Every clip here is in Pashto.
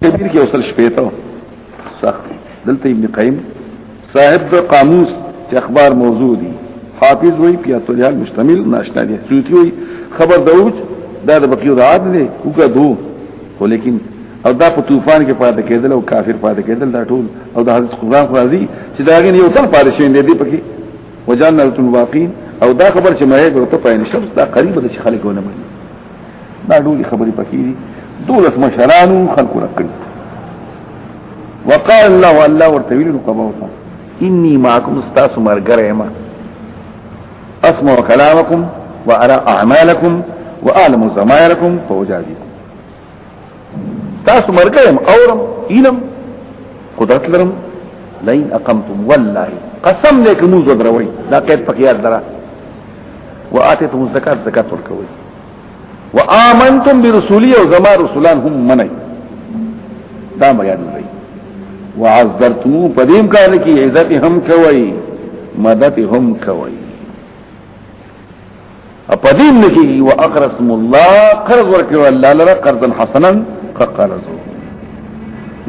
کبیر کې وصل شپېته سخت دلته ابن قیم صاحب د قاموس چې اخبار موضوع دي حافظ وی پیاتوریال مشتمل ناشنا دي سوتی وی خبر دوج دا د بقیو د عاد دي وګدو خو لیکن او دا په طوفان کې پاتې کېدل او کافر پاتې کېدل دا ټول او د حضرت قرآن راضي چې دا غي یو تل پاتې شوی دی پکې وجعلنا الواقين او دا خبر چې مې ورته پاین شمس دا قریب د خلک ونه مې دا ډول خبرې پکې دي دولس مشرانو خلقو رکړي وقال الله ورتویل قبوتا اني معكم استاس مرغرما اسمع كلامكم وارى اعمالكم واعلم ضمائركم فوجادكم تاسو مرغرم اورم علم قدرت لرم لئن اقمتم والله قسم لكم زدروي دا قید پکې درا واتيتم الزکات زکات ورکوي وآمنتم برسولي وزما رسولان هم مني دا بیان دی وعذرتمو پدیم کار کی عزت هم کوي مدد هم کوي اپدیم نکی واقرضتم الله قرض ورکو الله لرا قرضا حسنا قرض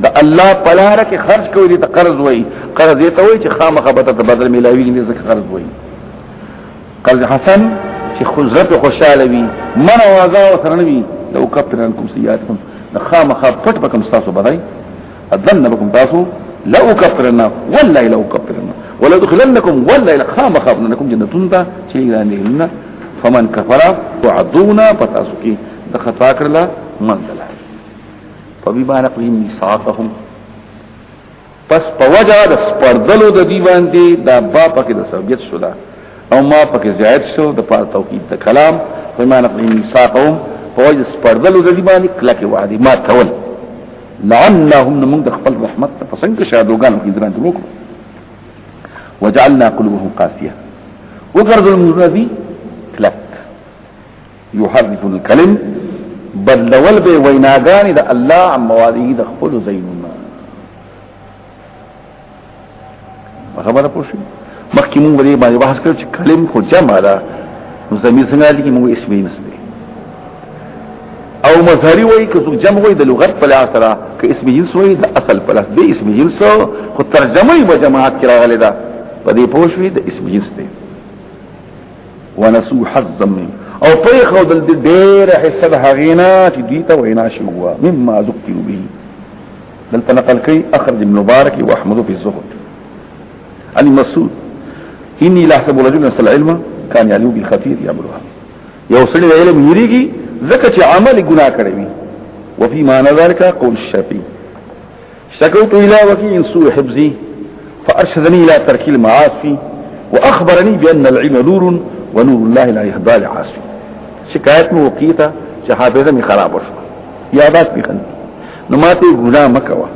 دا الله پلاره کې خرج کوي دي قرض وای قرض یې ته وای چې خامخه به ته بدل ملاوي نه ځکه قرض وای قرض حسن چې خزرت خوشاله وي من وازا وسرنوي لو كفرنكم سيئاتكم خامخه پټ بکم تاسو بدای اذن بكم تاسو لو كفرنا والله لو كفرنا ولا دخلنكم والله خامخه انكم جنتون تا چې لنا فمن كفر وعدونا فتاسكي د خطا کړلا منزل فبما نقضهم ميثاقهم پس پوجا د سپردلو د دی باندې دا با پکې د سبيت شو دا او ما پکې زیات شو د پاره توکید د کلام فبما نقضهم ميثاقهم فوجا سپردلو د دی باندې کلکه وعده ما تول لعنهم من دخل رحمت فسنك شادوغان في ذران دروك وجعلنا قلوبهم قاسية وقرض المنذي كلك يحرف الكلم بل والبي ويناغان دا الله عن مواضيه دخل زيننا خبر پوشي مخکمون ودي باندې بحث کړو چې کلم خو جمع ده نو زمير څنګه دي کې موږ اسمي نسته او مظهری وای که څوک جمع وای د لغت په لحاظ سره که اسم جنس وای د اصل په لحاظ د اسم جنس خو ترجمه یې په جماعت کې راغلی ده په دې پوه شوې د اسم جنس دی ونسو حظا من او په خو د ډېر حصہ د هغینا چې دوی ته وینا شي هوا مما ذکروا به دلته نقل کوي اخرج ابن مبارك واحمد في الزهد عن مسعود اني لا احسب رجلا صلى العلم كان يعلو بالخطير يعملها یو سړي علم یریږي ذکر چې عمل ګناه کړی وي وفي معنى ذلك قول الشافعي شكوت الى وكيل سوء حفظي فارشدني الى ترك المعاصي واخبرني بان العلم نور ونور الله لا يهدى لعاصي شکایت مو وکیتا چې حافظه می خراب وشو یاداش می خند نو ماته ګناه مکوا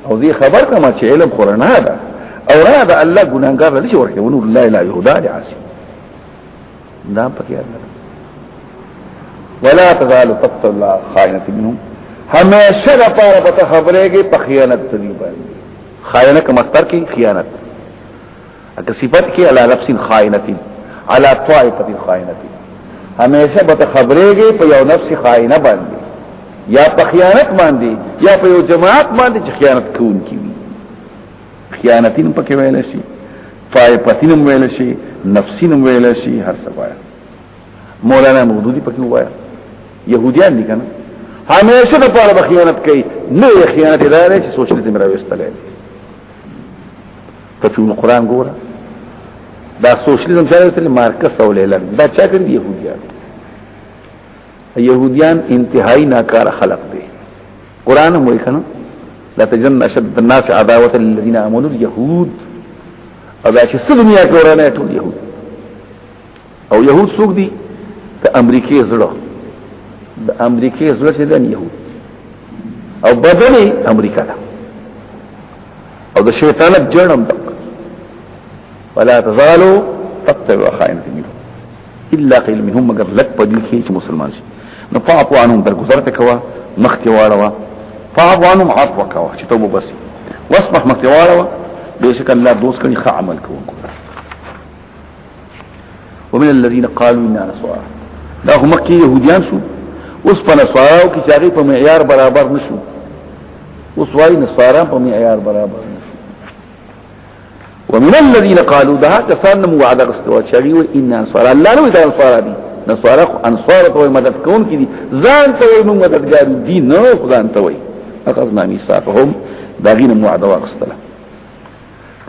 او دې خبر کما چې علم قرآن هذا او را ده الله ګناګار لشي ورکه ونور الله لا يهدى لعاصي دا پکې الله ولا تزال تطلع خائنة منهم ہمیشہ دا پارا پتا خبرے گی پا خیانت تدیبا خائنة کا مصدر کی خیانت اگر صفت کی علا نفس خائنت علا طائفت خائنت ہمیشہ بتا خبرے گی پا یو نفس خائنہ باندی یا پا خیانت باندی یا پا یو جماعت باندی چی خیانت کون کی وی خیانتین پا کی ویلشی طائفتین ویلشی نفسین ویلشی ہر سبایا مولانا مودودی پا کی ہوا ہے يهوديان دي کنه همیشه د پاره به خیانت کوي نه خیانت ادارې چې سوچنه تم راوستلې په ټول قرآن ګوره دا سوشلیزم چې راوستل مارکس او لیلن دا چا کوي يهوديان انتهایی ناکار خلق دي قرآن هم وایي کنه لا تجن اشد الناس عداوه للذين امنوا اليهود او دا چې څه دنیا کې ورانه ټول يهود او يهود څوک دي د امریکای زړه د امریکای زړه چې د يهود او بدني امریکا ده او د شیطان جنم ده ولا تزالوا تقتلوا خائنة منهم الا قيل منهم مگر لک پدې کې چې مسلمان شي نو فاعفوا عنهم درگذرت کوا مخکې واړه فاعفوا عنهم عفو کوا چې توبه بس واصبح مخکې واړه بشک الله دوست کړي ښه عمل کوو ومن الذين قالوا اننا نصارى دا هم کې يهوديان شو اوس په نصاراو کې چاري په معیار برابر نشو اوس وای نصارا په معیار برابر نشو. ومن الذين قالوا ده کسان مو وعده غستوا چاوي و ان انصار الله نو ده انصار دي نصارا انصار ته مدد کوون کی دي ځان ته مو مددګار دي نو خدای ته وای اخذنا ميثاقهم داغين مو وعده واغستله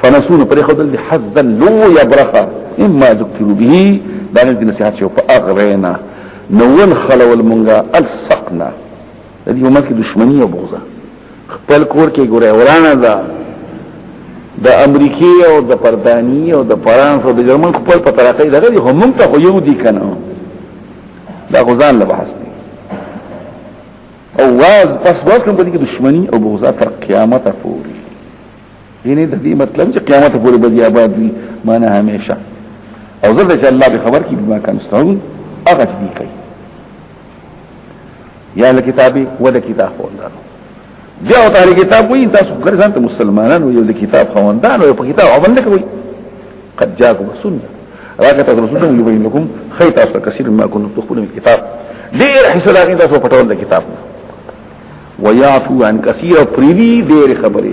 فنسون پر خدل بحظا لو يبرخ اما ذكروا به دانه دي نصيحت شو فاغرينا نول خلو المنغا الصقنا دي یو مکه دشمنی او بغضه خپل کور کې ګوره ورانه ده د امریکای او د پردانی او د فرانس او د جرمن خپل په طرفه دغه دي هم ته خو یو دي کنه دا غزان له بحث دي او واز پس کوم په دې کې دشمنی او بغضه تر قیامت پورې یعنی د دې مطلب چې قیامت پورې به آباد وي معنی همیشه او زړه چې الله به خبر کی بما کان استعون هغه دې کوي یا له کتابي ولا کتاب الله بیا او تعالی کتاب وایي تاسو ګرځان ته مسلمانانو یو د کتاب خواندان او په کتاب عمل کوي قد جاءكم السنه راکته رسولنا یبین لكم خیط اصل کثیر ما كنتم تخفون من الكتاب ډیر حصہ راغی تاسو پټول د کتاب ويعفو عن كثير پریدي ډیر خبره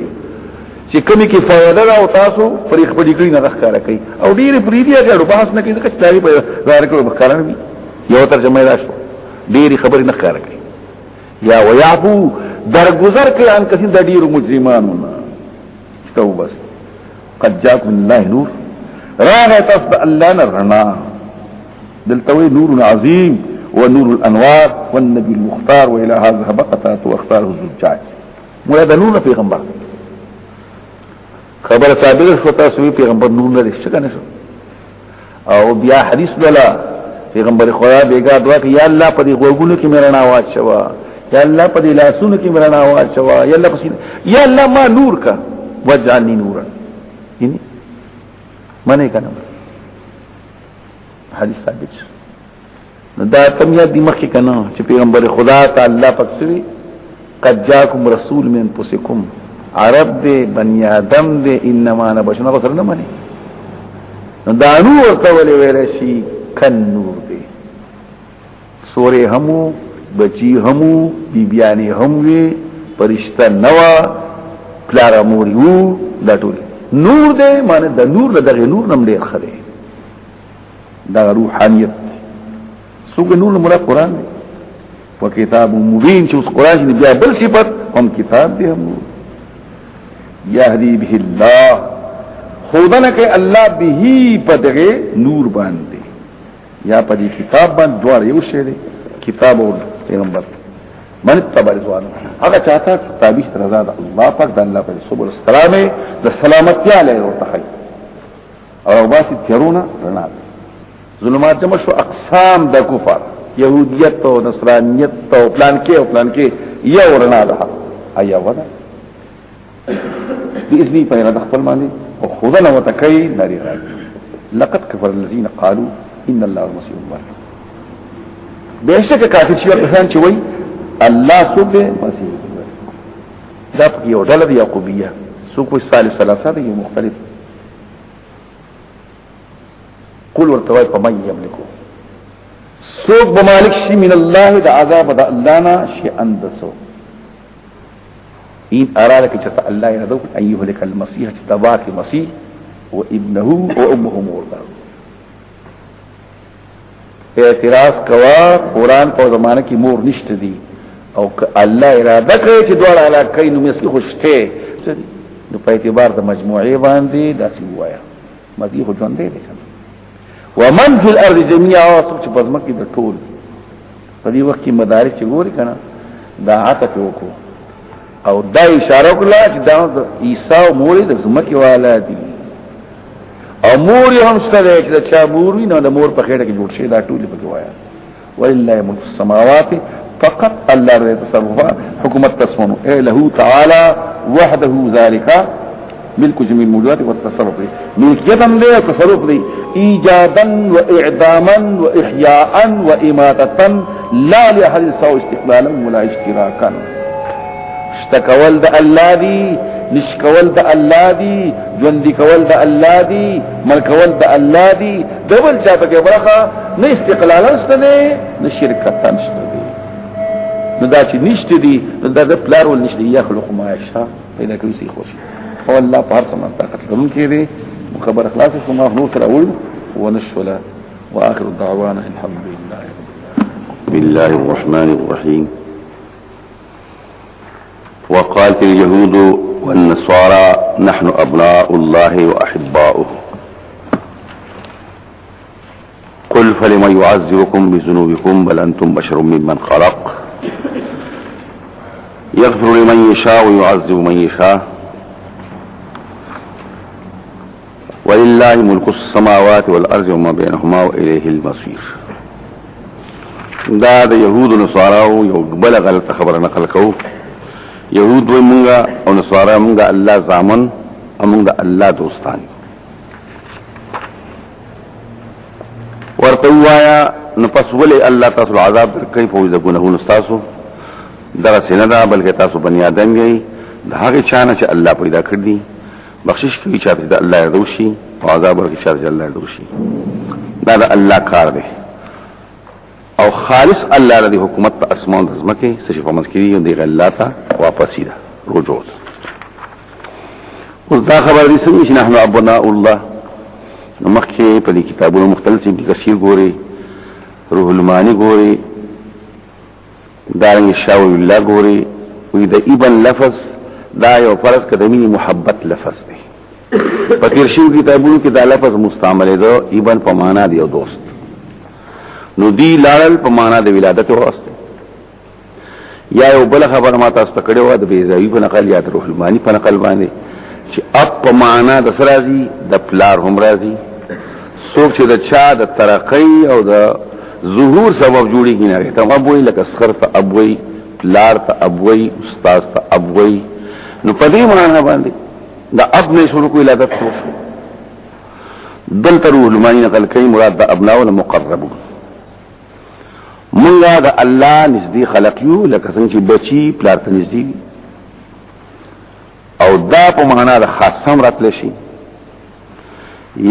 چې کومي کې فائدہ او تاسو پرېخ پټی کړی نه ښکارا کوي او ډیر پریدي هغه بحث نه کوي چې تاسو په ظاهر کې ښکارا نه یو ترجمه راشو ډیر خبره نه ښکارا کوي یا ويعفو درگذر کوي ان کثیر د ډیر مجرمانو نه تو بس قد جاءكم الله نور راغه تصد الله نرنا دلتوي نور عظيم ونور الانوار والنبي المختار والى هذا بقته واختاره الزجاج مولا نور پیغمبر خبر صادق شو تاسو پیغمبر نور نه شګنه شو او بیا حدیث ولا پیغمبر خدا بیګا دعا کوي یا الله په دې غوګونو کې مېرا ناواز شوا یا الله په دې لاسونو کې مېرا ناواز شوا یا الله پسینه یا الله ما نور کا وجعلني نورا یعنی معنی کنه حدیث ثابت دا تم یاد دی مخی کنه چې پیغمبر خدا تعالی پاک سوی قد جاءكم رسول من انفسكم عرب دے بنی آدم دے انما انا بشر نه سره نه مانی دا نور ته ولې ویل شي کن نور دے سورې همو بچی همو بیبیانی هموی پرشتہ نوا پلارا موریو دا ټول نور دے معنی دا نور دغه نور نم ډیر خره دا روحانیت سوګ نور مراد قران دی و کتاب مبین چې اوس قران دی بیا بل صفت هم کتاب دی هم یهدی به الله خودنه کې الله به پدغه نور باندې یا په دې کتاب باندې دوار یو شی دی کتاب او پیغمبر من تبع رضوان هغه چاته تابع رضا ده الله پاک د الله په سبحانه السلام د سلامتی علیه او تخی او باسي تیرونا رڼا ظلمات جمع شو اقسام د کفر يهوديت او نصرانيت او پلان کې یو رڼا ده ایا ودا باذن په نه خپل باندې او خدای وتکای ناری راځي لقد كفر الذين قالوا ان الله المسيح ابن بهشکه کافر شي کسان چې وای الله سبحانه مسیح دا په یو ډول د یعقوبیه سو کوئی ثالث ثلاثه دی مختلف قل ورتوای فمن یملکو سوق بمالک شي من الله د عذاب د الله نه شي اندسو ان ارادك چې الله يرضو ايها لك المسيح تباك مسيح وابنه وامه مرضى اعتراض کوا قران په زمانه کې مور نشته دي او الله اراده کوي چې دوړ علا کوي نو مسیح خوشته نو په اعتبار د مجموعه باندې داسې وایا مسیح ژوند دی ومن في الارض جميعا سوچ پزما کې د ټول په دې وخت کې مدارک چې ګوري کنه دا عطف وکړو او دا اشاره وکړه چې دا عیسی او مور د زمکه والا دي او مور هم ستاره چې چا مور وي نو د مور په خېټه کې جوړ شي دا ټول په وایا ولله ملک السماوات فقط الله رب تصرفات حکومت تصفونه له تعالى وحده ذلك ملك جميع الموجودات والتصرف ملكية له تصرف له ايجادا واعداما واحياء واماتة لا لاحد سوى استقلالا ولا اشتراكا اشتكول ده الله دي نشکول ده الله دي ژوندۍ کول ده الله دي ملکول ده الله دي دبل چا پکې برخه نه استقلالا شته نه شرکت نشته نو دا چې نشته دي نو دا د پلار ول نشته یخلق ما یشاء پیدا کوي سي خوشي او الله په هر څه باندې طاقت لرونکی دی خبر اخلاص ثم نور الاول ونشولا واخر دعوانا الحمد لله بالله الرحمن الرحيم. وقالت اليهود والنصارى نحن أبناء الله وأحباؤه قل فلم يعذبكم بذنوبكم بل أنتم بشر ممن خلق يغفر لمن يشاء ويعذب من يشاء ولله ملك السماوات والأرض وما بينهما وإليه المصير. دا د يهود ونصاراو یو بل غلط خبر نقل کو. يهود و مونږه او نصارا مونږه الله زامن او مونږه الله دوستان ورته وایا نو پس ولې الله تاسو عذاب کیف وي د ګناهونو تاسو دا څنګه دا بلکې تاسو بنی آدم یې د هغه چانه چې الله پیدا کړی بخشش کوي چې د الله دوشي او عذاب ورکړي چې الله دوشي دا د الله کار دی او خالص الله لدی حکومت په اسمان د زمکه څه په مسکري دی الله ته واپس ده رجوع. اوس دا خبر دي چې نحن ابناء الله نو مخکې په کتابونو مختلف ابن کثیر ګوري روح المانی ګوري دارنګ شاوی الله ګوري وې د ابن لفظ دا یو فرض قدمی محبت لفظ دی په تیر شو کتابونو کې دا لفظ مستعمل دی ابن په معنا دی او دوست نو دی لارل په معنا د ولادت واسطه یا یو بل خبر ما تاسو ته کړو د بیزاوی په نقل یا روح المانی په نقل باندې چې اپ په معنا د سرازي د پلار هم راځي څوک چې د چا د ترقی او د ظهور سبب جوړیږي نه ته ابوي لکه سخر ته ابوي پلار ته ابوي استاد ته ابوي نو په دې معنا باندې د اب نه شروع کوي ولادت شو دلته روح المانی نقل کوي مراد د ابناء او مقربون مونږه د الله نږدې خلق یو لکه څنګه چې بچي پلار ته نږدې او دا په معنا د خاصم راتل شي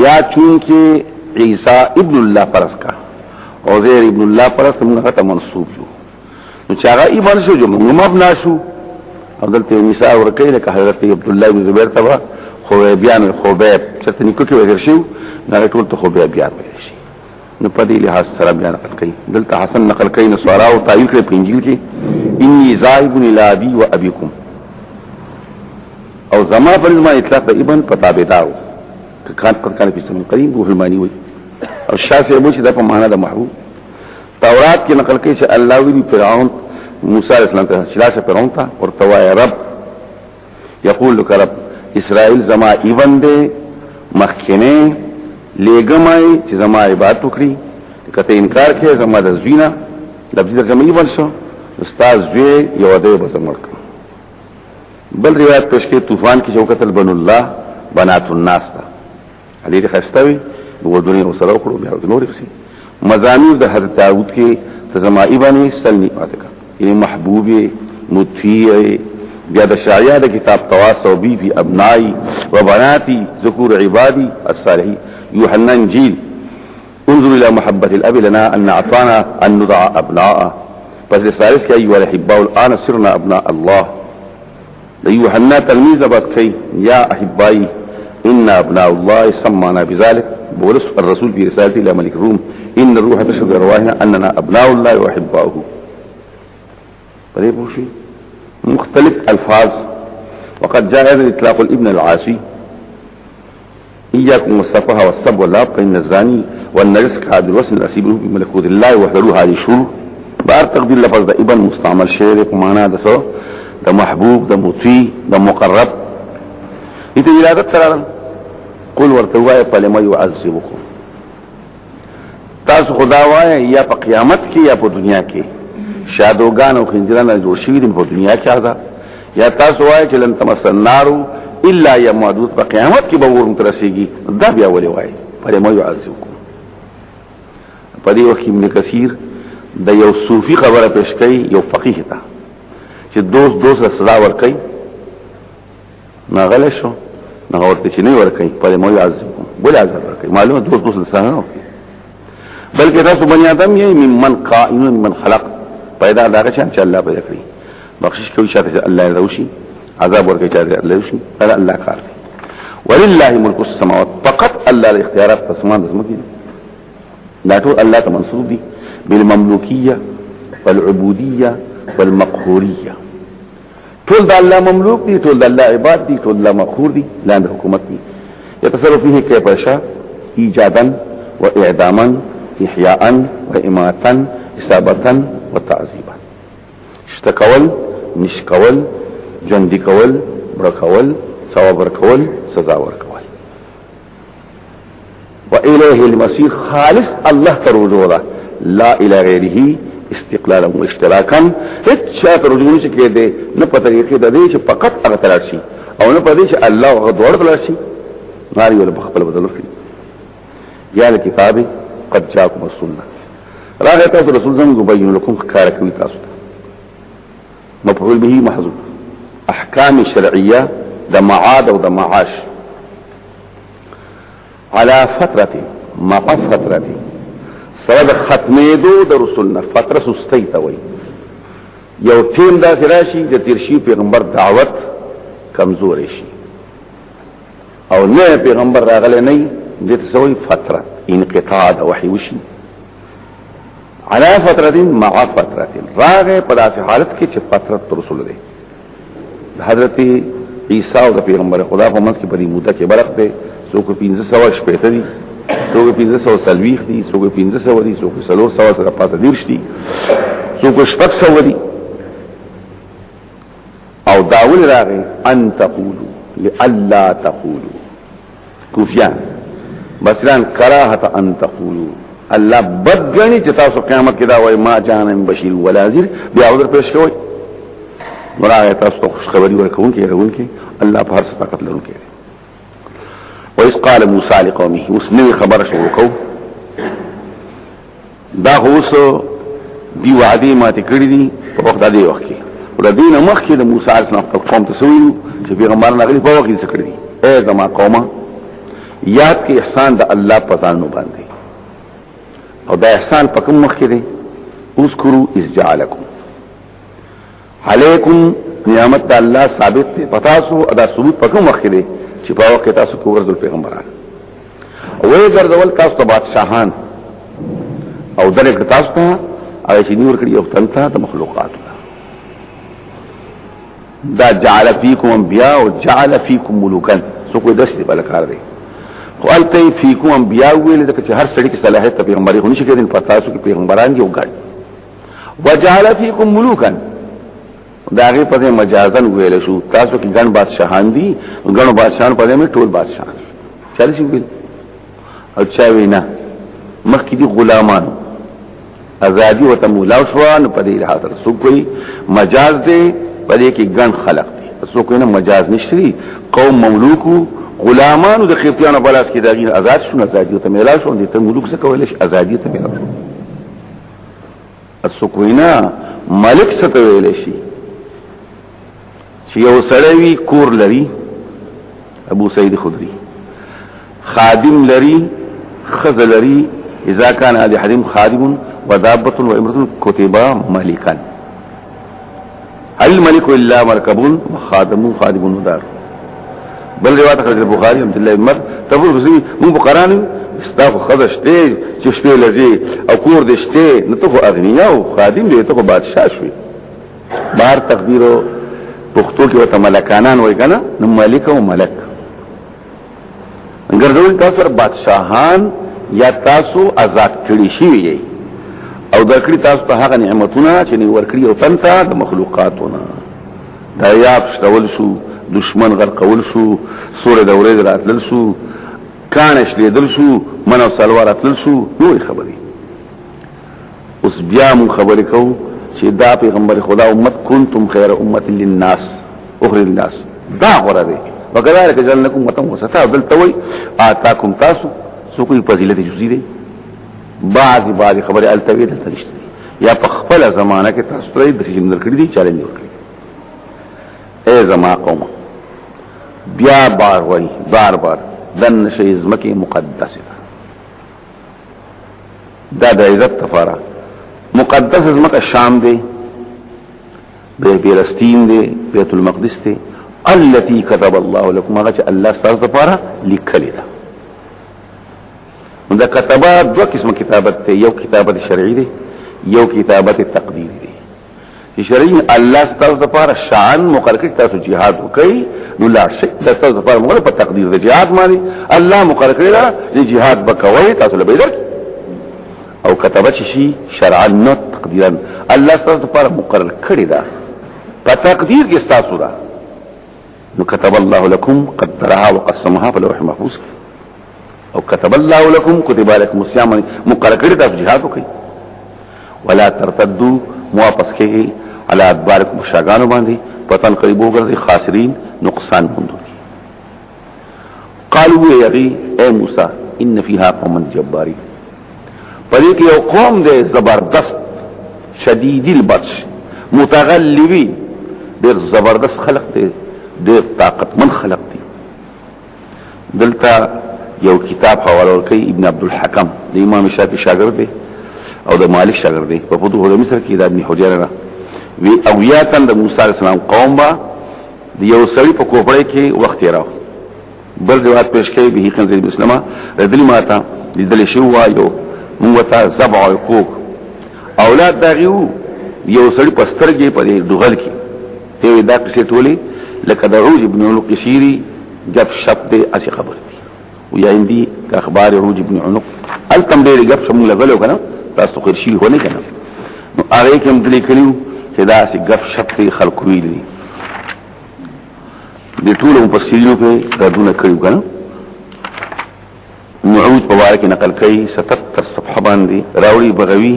یا چونکه عیسی ابن الله پرس کا او زیر ابن الله پرس موږ ته منسوب یو نو چې هغه ایمان شو جو موږ مبنا شو او دلته مثال ورکړي لکه حضرت عبد الله بن زبیر تبا خوبیان خوبیب چې نیکو کې وګر شو نه ټول ته خوبیان ویل شي نو په دې لحاظ سره بیان نقل کوي دلته حسن نقل کوي نصارا او تایید کړي په انجیل کې انی ذائب الی ابي و ابيكم او زما پر ما اطلاق د ابن پتا بيداو کان په سم قریب روح المانی وي او شاسه ابو چې د په معنا د محبوب تورات کې نقل کوي چې الله وی فرعون موسی علیہ السلام ته شلاشه فرعون ته ورتوای رب یقول لك رب اسرائیل زما ابن دې مخکنه لګمای چې زما عبادت وکړي کته انکار کوي زما د زوینه لفظ درجمه ورشو استاد وی یو دی بسمرک بل روایت پېښ کې طوفان کې شوکت بن الله بنات الناس تا علي دې خستوي نو دنیا وسره وکړو بیا د نور څه مزامیر د حضرت داوود کې تزمائی باندې سلمی پاتکا یعنی محبوب مطفی بیا د شاعر د کتاب تواصو بی فی ابنائی و بناتی ذکور عبادی الصالحی یوحنا انجیل انظر الى محبت الاب لنا ان اعطانا ان ندع ابناء پس رسالس کی ایوہ الحباء الان صرنا ابناء الله یوحنا تلمیذ بس کی یا احبائی ان ابناء الله سمعنا بذلك بولس الرسول في رسالته الى ملك الروم ان الروح تشهد ارواحنا اننا ابناء الله واحباؤه طيب شيء مختلف الفاظ وقد جاء اطلاق الابن العاصي اياكم والسفه والسب واللعب فان الزاني والنجس كعبد الوسن الاسيب بملكوت الله وحضروه هذه الشروط بار تقدير لفظ ده ابن مستعمل شعر په معنا ده سو ده محبوب ده مطيع ده مقرب اته ولادت سره قل ورتوای فلما يعذبكم تاسو خدا وای یا په قیامت کې یا په دنیا کې شادوغان او خنجران جوړ شوی دي په دنیا کې آزاد یا تاسو وای چې لن تمسن النار الا يمدود په قیامت کې به ورم ترسيږي دا بیا ولې وای فلما يعذبكم په دې وخت کې ابن کثیر د یو صوفي خبره پېښ کړي یو فقيه ته چې دوست سزا ور کوي ناغله شو نه ورته چې نه ور کوي فلما يعذبكم بل عذاب ور کوي معلومه دوست سره نه بلکې تاسو بنی آدم یې ممن قائم من خلق پیدا داغه شان چې الله پیدا کړی بخشش کوي شاته الله روشي عذاب ورکړي چې الله روشي دا الله کار دی ولله ملک السماوات فقط الله الاختيارات اسمان دزمکي لا ټول الله ته منسوب دي بالمملوكيه والعبوديه والمقهوريه ټول د الله مملوک دي ټول د الله عباد دي ټول الله مقهور دي لاندې حکومت دي يتصرف فيه كيف يشاء ايجادا واعداما احياء واماتا اصابه وتعذيبا اشتكول نشكول جندي کول برکول ثواب ورکول سزا ورکول وإليه المصير خالص الله ترجو لا إلى غيره استقلالا واشتراكا هیڅ شاته رجوع نشي کېده نه په طریقې د دې چې فقط هغه تلل شي او نه په دې چې الله هغه دوړ تلل شي ناري ولا بخپل بدل کړي یا الكتاب قد جاءكم رسولنا راغه تاسو رسول زموږ بیان لكم خکار کوي تاسو مفعول به محذوف احکام شرعیه د معاد او د معاش على فتره ما پس فتره سره د ختمېدو د رسولنا فتره سستی ته وي یو ټیم دا راشي د تیرشي پیغمبر دعوت کمزور شي او نه پیغمبر راغله نه د تسوي فتره انقطاع د وحي وشي على فتره مع فتره راغه په داسې حالت کې چې فتره رسول دی حضرت عیسی او د پیغمبر خدا په منځ کې په دې موده کې برخ دی څوک 1500 شپته دي څوک 1500 سلويخ دي څوک 1500 دي څوک 300 سره پاتې دیرش دي څوک 600 دي او داول راغی ان تقولوا لالا تقولوا کوفیان بسران کراهه ان تقولوا الله بدګنی چې تاسو قیامت کې دا وای ما جان بشیر ولا نذیر بیا عذر پیش کوي مراه تاسو خوش خبري ورکون کې رون کې الله په هر څه طاقت لرونکی دی وإذ قال موسى لقومه وسنوي خبر شو وکاو دا اوس دی وعده ما تکړی دي په وخت د دې وخت کې ور دین مخکې د موسی علیه السلام په قوم ته سوي چې پیغمبر نغلی په وخت کې څه کړی دي اے زما قومه یاد کې احسان د الله په ځان نو باندې او دا احسان په کوم مخ کې دی اذكروا اذ جعلكم علیکم نعمت د الله ثابت دی پتاسو ادا ثبوت په کوم مخ کې دی چې په وخت تاسو کو ورزل پیغمبران او وې ګرځول تاسو ته بادشاہان او درک تاسو ته هغه چې نور کړی او تنتا د مخلوقات دا جعل فيكم انبياء او جعل فيكم ملوكا سو کوئی دسته بل کار دی قالته فيكم انبياء ویل د چې هر سړي کې صلاحیت پیغمبري هونی شي کېدل په تاسو کې پیغمبران دي او ګډ وجعل فيكم ملوكا دا غي په مجازن ویل شو تاسو کې ګڼ بادشاہان دي ګڼ بادشاہان په دې مې ټول بادشاہان چل شي ویل او چا وینا مخکې دي غلامان ازادي او تمولا شوان په دې حاضر سو کوئی مجاز دی په دې کې ګڼ خلق دي سو کوئی نه مجاز نشري قوم مملوکو غلامان د خپلانو بلاس کې دغه آزاد شو ازادي او تمولا شو دي ته ملوک څه کولای شي ازادي ته ملو سو کوئی نه ملک څه ویل شي چې یو سړی کور لري ابو سعید خدری خادم لري خزل لري اذا كان هذا حريم خادم ودابه وامراه كتبا ملكا الملك الا مركب وخادم خادم ودار بل روایت خرج البخاري عبد الله بن مر تقول بزي من بقران استاف خدشته چې شپې لذي او کور دشته نته اغنیا او خادم دې ته بادشاہ شوی بار تقدیرو پختو کې وته ملکانان وای کنه نو مالک او ملک ګرځول تاسو بادشاہان یا تاسو آزاد کړی شي او درکړي تاسو ته هغه نعمتونه چې ورکړي او تنتا د مخلوقاتونه دا یاب شتول شو دشمن غرقول شو سورې د اورید راتل شو کانش لیدل شو منو سلوار راتل شو نو خبري اوس بیا مون خبرې کوو چې دا پیغمبر خدا امت کنتم خیر امت للناس اخر الناس دا غره دی وکذلک جعلناکم امه وسطا بلتوي آتاکم تاسو سو کوئی فضیلت جزئی دی بعض خبره التوی د ترشت یا په خپل زمانہ کې تاسو ته د شي نظر کړی دی چیلنج ورکړي اے زما قوم بیا بار وای بار دن شي زمکه مقدسه دا د عزت تفاره مقدس زمکه شام دی فلسطین دی بیت المقدس دی التي كتب الله لكم هغه چې الله ستاسو لپاره لیکلی ده. دا کتابات دو قسم کتابت ته، یو کتابت شرعي دی، یو کتابت تقدیری دی. چې شرعي الله ستاسو لپاره شان مقرر کړي تاسو jihad وکړي نو لا شي د تاسو لپاره موږ په تقدیر د jihad باندې الله مقرر کړی دا چې jihad وکوي تاسو له بیرته او کتابت شي شرعا نو تقدیرا الله ستاسو لپاره مقرر کړی دا په تقدیر کې تاسو دا نو كتب الله لكم قدرها وقسمها في لوح محفوظ او كتب الله لكم كتب لكم الصيام مقرر کړی تاسو jihad وکړي ولا ترتدوا واپس کېږي على ادباركم شاګانو باندې پتن قریبو ګرځي خاسرین نقصان مندوي. قالوا يا اي موسى ان فيها قوم جبارين پدې کې یو قوم دی زبردست شدید البطش متغلبين ډېر زبردست خلق دی ډېر طاقتمن خلق دی. دلته یو کتاب حواله ورکړي ابن عبد الحكم د امام شافعي شاګرد دی او د مالک شاګرد دی په فتوح مصر کې د ابن حجر وی او یاتن د موسی علیہ السلام قوم با د یو سړی په کوپړې کې وخت یې راو بل روایت پیش کړي به خنزیر اسلامه رضی ماته لیدل شو وایو موږ ته سبع حقوق اولاد دغیو یو سړی په سترګې په دغل کې ته دا څه ټولي لکه د عوج ابن عنق شيري جب شپ دې اسی خبر دي ویا عندي اخبار عوج ابن عنق التم دې جب شم لغلو کنه تاسو خیر شي هونه کنه نو هغه کوم دلی کړیو چې دا سی غف شپ دې خلق ویلي دې ټول مفسرینو په دادونه کړیو کنه معود مبارک نقل کوي 77 صفحه باندې راوړي بغوي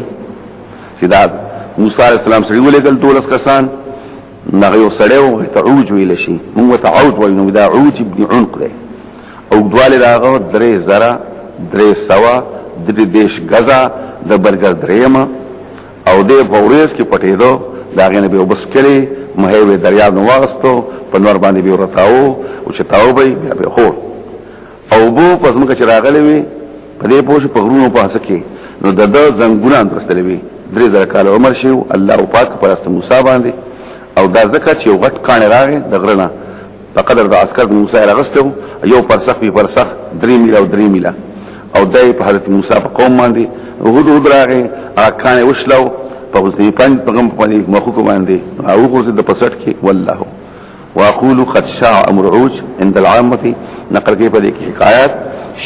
چې دا موسی عليه السلام سړي ولېګل دولس کسان نغه یو سړیو تعوج ویل شي موږ تعوج وینو دا عوج ابن عنق دی او دواله داغه درې زرا درې سوا د دیش غزا د برګر دریمه او د پوریس کې پټېدو داغه نه به وبسکلي مهوي دریاب نو واغستو په نور باندې به ورتاو او چې تاو به بیا خو او بو پس موږ چې راغلي وي په دې پوښ په غرونو په هسکه نو د زنګونه اندرستلې وي درې زره کال عمر شي الله پاک پرست موسی باندې او دا زکه چې وغټ کانه راغی د غرنه په قدر د عسكر موسی راغستو یو پرسخ په پرسخ 3 میله او 3 میله او دای په حضرت موسی په قوم باندې وګړو راغی کانه وشلو په دې پنځ پیغام باندې مخکوم باندې او خو د پسټ کې والله واقول قد شاع امر عوج عند العامه نقل کې په دې کې حکایت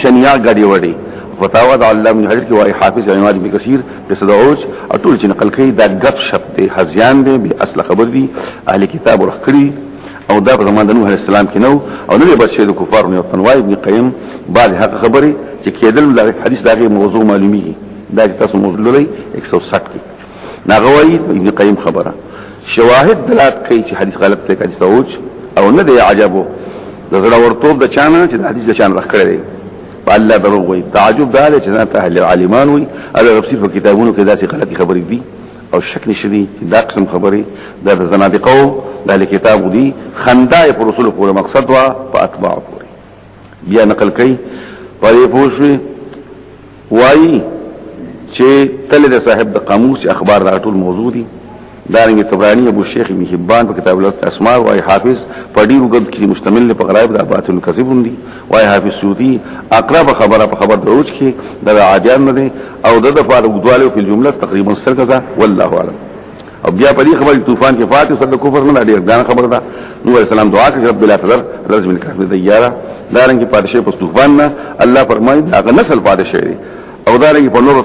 شنیا غړي وړي فتاوا د علامه ابن حجر کې وايي حافظ عماد بن کثیر د صدعوج او ټول چې نقل کوي دا غف شپ دي حزيان دي به اصل خبر دي اهل کتاب ورخري او دا په زمان د نوح عليه السلام کې نو او نه به شه د کفار نه تنوای ابن قیم بعد حق خبري چې کېدل د حدیث دغه موضوع معلومي دا تاسو موضوع لري 160 کې ناغوي ابن قیم خبره شواهد دلالت کوي چې حدیث غلط دی کله صدعوج او نه دی عجبو د زړه ورتوب د چانه چې د حدیث د چانه راخړی دی الله دروغ وي تعجب ده چې ځان ته اهل العالمان وي هغه تفسیر په کتابونو کې داسې غلطي خبرې دي او شک نشي چې دا قسم خبرې د زنادقو د کتاب دي خندای پر رسول په مقصد وا په اتباع پوري بیا نقل کوي پرې پوښي وایي چې تل د صاحب د قاموس اخبار راټول موضوع دي دارنګ طبرانی ابو شیخ ابن حبان په کتاب الاسماء وايي حافظ په ډیرو غد کې مشتمل په غرایب د باطل کذب دي وايي حافظ سعودي اقرب خبره په خبر دروج کې د عادیان نه او د فارغ دواله په جمله تقریبا سرګه والله اعلم او بیا په دې خبر طوفان کې فاتح صد کفر نه ډیر ځان خبر ده نو اسلام دعا کوي رب لا تذر رزق من کافر دیاره دارنګ پادشه په طوفان نه الله فرمایي هغه نسل پادشه دی او دارنګ په نور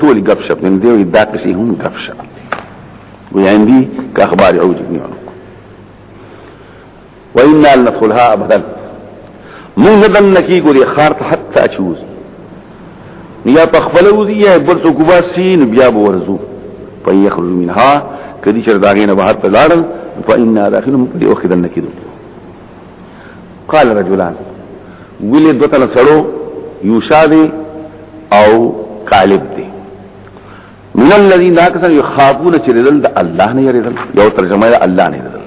ټول غب شپ نه دی دا کسي هم غب شپ وعندي كأخبار عوج بن عنق وإنا لندخلها أبدا من ندن نكي قولي خارت حتى أشوز نيا تخفلو ذي يبل سكوباسين بياب ورزو فإن يخرج منها كدي شرداغين بحر تلارا فإنا داخلهم فدي أخذن نكي دل قال رجلان ولد وطن سرو يوشادي أو قالب دي من الذين ناكسن يخافون چردل د الله نه يردل یو ترجمه ده الله نه يردل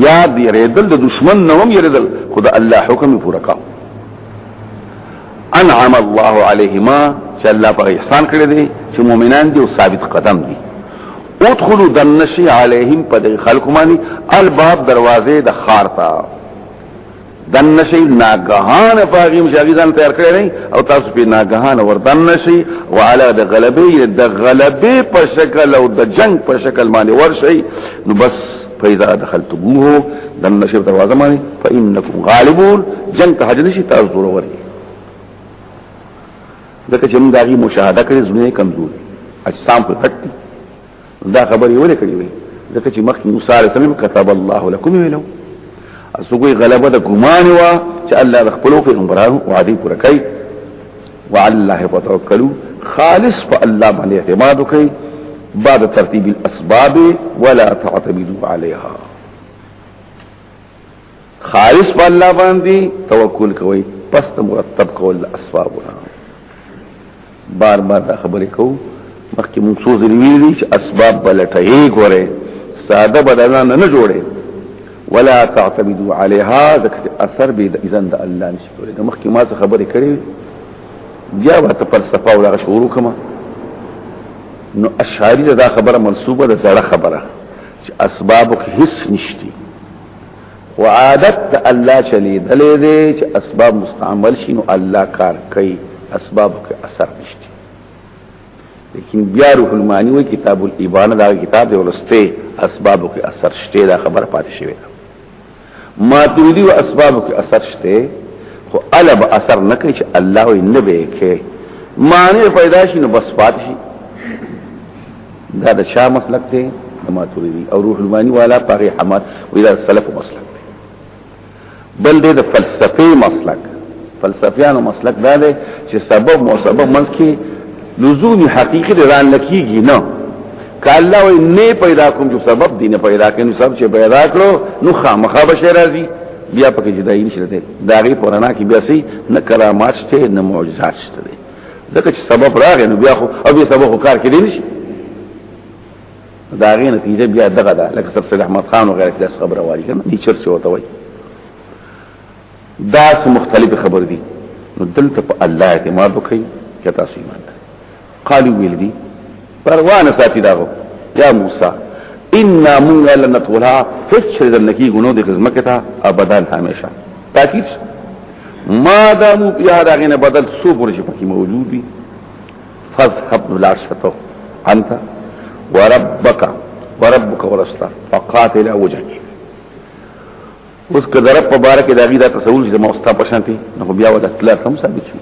یا دی يردل د دشمن نوم يردل خدا الله حکم پورا کا انعم الله عليهما چې الله په احسان کړی دي چې مؤمنان دي او ثابت قدم دي ادخلوا دنشي عليهم پد خلق مانی الباب دروازه د خارتا دنشي ناگهان پاغیم شاگیدان تیار کړی نه او تاسو په ناگهان ور دنشي وعلى د غلبه په شکل او د جنگ په شکل باندې ورشي نو بس فاذا دخلتموه دنشي دروازه مانی فانكم غالبون جنگ ته حاضر شي تاسو ضروري دغه چې موږ دغه مشاهده کړې زونه کمزور اجسام په تکتی دا خبرې ولې کړې وي ځکه چې مخکې موسی عليه السلام كتب الله لكم ویلو اسوګي غلبه د ګمان وا چې الله د خپل پیغمبرانو وعده پوره کوي وعلى الله فتوکلوا خالص فالله باندې اعتماد وکړي بعد ترتیب الاسباب ولا تعتمدوا عليها خالص فالله باندې توکل کوي پس مرتب کول اسبابونه بار بار دا خبرې کو مخکې موږ څو ځلې ویلي چې اسباب بلټه غوړي ساده بدلان نه جوړي ولا تعتمدوا عليها ذکر اثر به اذن د الله نشي کولای مخکې ما څه خبرې کړې بیا ورته فلسفه او دا شعور کما نو اشعری دا خبره منسوبه ده زړه خبره چې اسباب کې هیڅ نشتی وعادت الله چلی دلې دې چې اسباب مستعمل شي نو الله کار کوي اسباب کې اثر نشتی لیکن بیا روح المانی وی کتاب الایبان دا کتاب دی ولسته اسباب کې اثر شته دا خبره پاتې شوی ماتوریدی و اسباب کې اثر شته خو الب اثر نه کوي چې الله وی نه به کې معنی پیدا شي نو بس پاتې شي دا د شاه مسلک دی د ماتوریدی او روح المانی والا پاغي حماد و الى السلف مسلک دی بل دی د فلسفي مسلک فلسفیانو مسلک دا دی چې سبب مو سبب منځ کې لزوم حقیقی دران لکیږي نه که الله وی نه پیدا کوم جو سبب دی نه پیدا کړي نو سبب چې پیدا کړو نو خامخا به راځي بیا پکې جدایي نشته دا غي پرانا کې بیا سي نه کرامات شته نه معجزات شته ځکه چې سبب راغی نو بیا خو او بیا سبب کار کې دی نشي دا غي نتیجه بیا دغه ده لکه سر احمد خان او غیره کې خبره وایي کنه دي چرته وته وایي دا څه مختلف خبر دي نو دلته په الله اعتماد وکړي کته سي ایمان قالوا ولدي پروانه ساتي داغو یا موسی انا من لن ندخلها فشر النکی گنو دی خدمت تا ابدا همیشه تاکید ما دامو بیا داغینه بدل سو پرش پکې موجود وي فذهب لا شتو انت وربك ورسول فقاتل وجهك اوس که درپ مبارک داغی دا تصور چې ما استا پشانتي نو بیا ودا کلر هم ثابت شي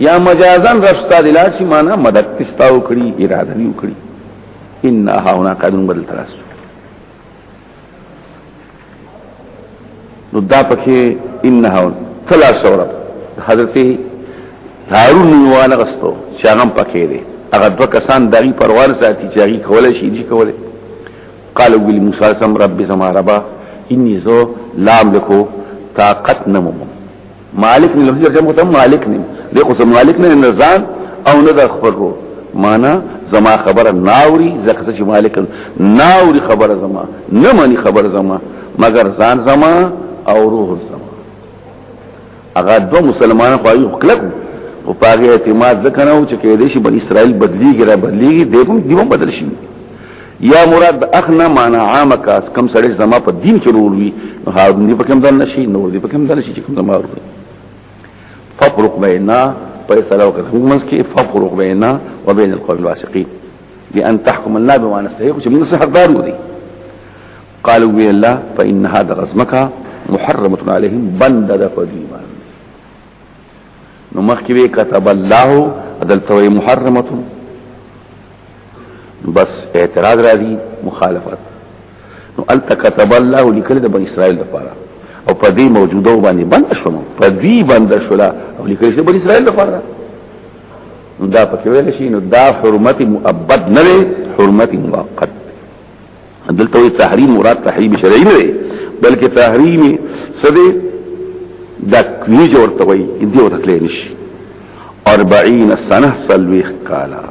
یا مجازن رستا دلار شي معنا مدد استاو کړي اراده نیو کړي ان هاونا قانون بدل تراس نو دا پکې ان هاون ثلاث اورب حضرت هارون وانا غستو شاغم پکې دي هغه دوه کسان دغه پروار ساتي چې هغه کولای شي چې کولای قالوا لموسى سم رب سما ربا انی زو لام لکو طاقت نمو مالک نه لفظ جمع ته مالک نه دغه سم مالک نه نزان او نه د خبرو معنا زما خبره ناوري زکه چې مالک ناوري خبره زما نه مانی خبره زما مگر ځان زما او روح زما هغه دو مسلمانانو خو یو کلک او پاغه اعتماد ځکه نه چې کې دې شي بنی اسرائیل بدلیږي را بدلیږي دیوم بدل شي یا مراد اخنا معنا عام کا کم سړی زما په دین کې رول وي نو هارون دی پکم دل نشي نور دی پکم دل شي چې کوم زما ورته ففرق بيننا فيصلوا كثمنس کې ففرق بيننا وبين القوم الواثقين بان تحكم الله بما نستحق چې موږ صحت دارو دي قالوا بي الله فان هذا غزمك محرمه عليهم بند قديما نو مخکې كتب الله عدلته محرمه بس اعتراض راځي مخالفت نو الته كتب الله لكل بني اسرائيل لپاره او په دې موجوده باندې بند شونه په دې بند شولا او لیکل شي بني اسرائيل لپاره نو دا پکې ویل شي نو دا حرمت مؤبد نه حرمت مؤقت دلته تحریم مراد تحریم شرعي نه بلکې تحریم سده دا کوي جوړته وي دې ورته تللی نشي 40 سنه سلويخ کالا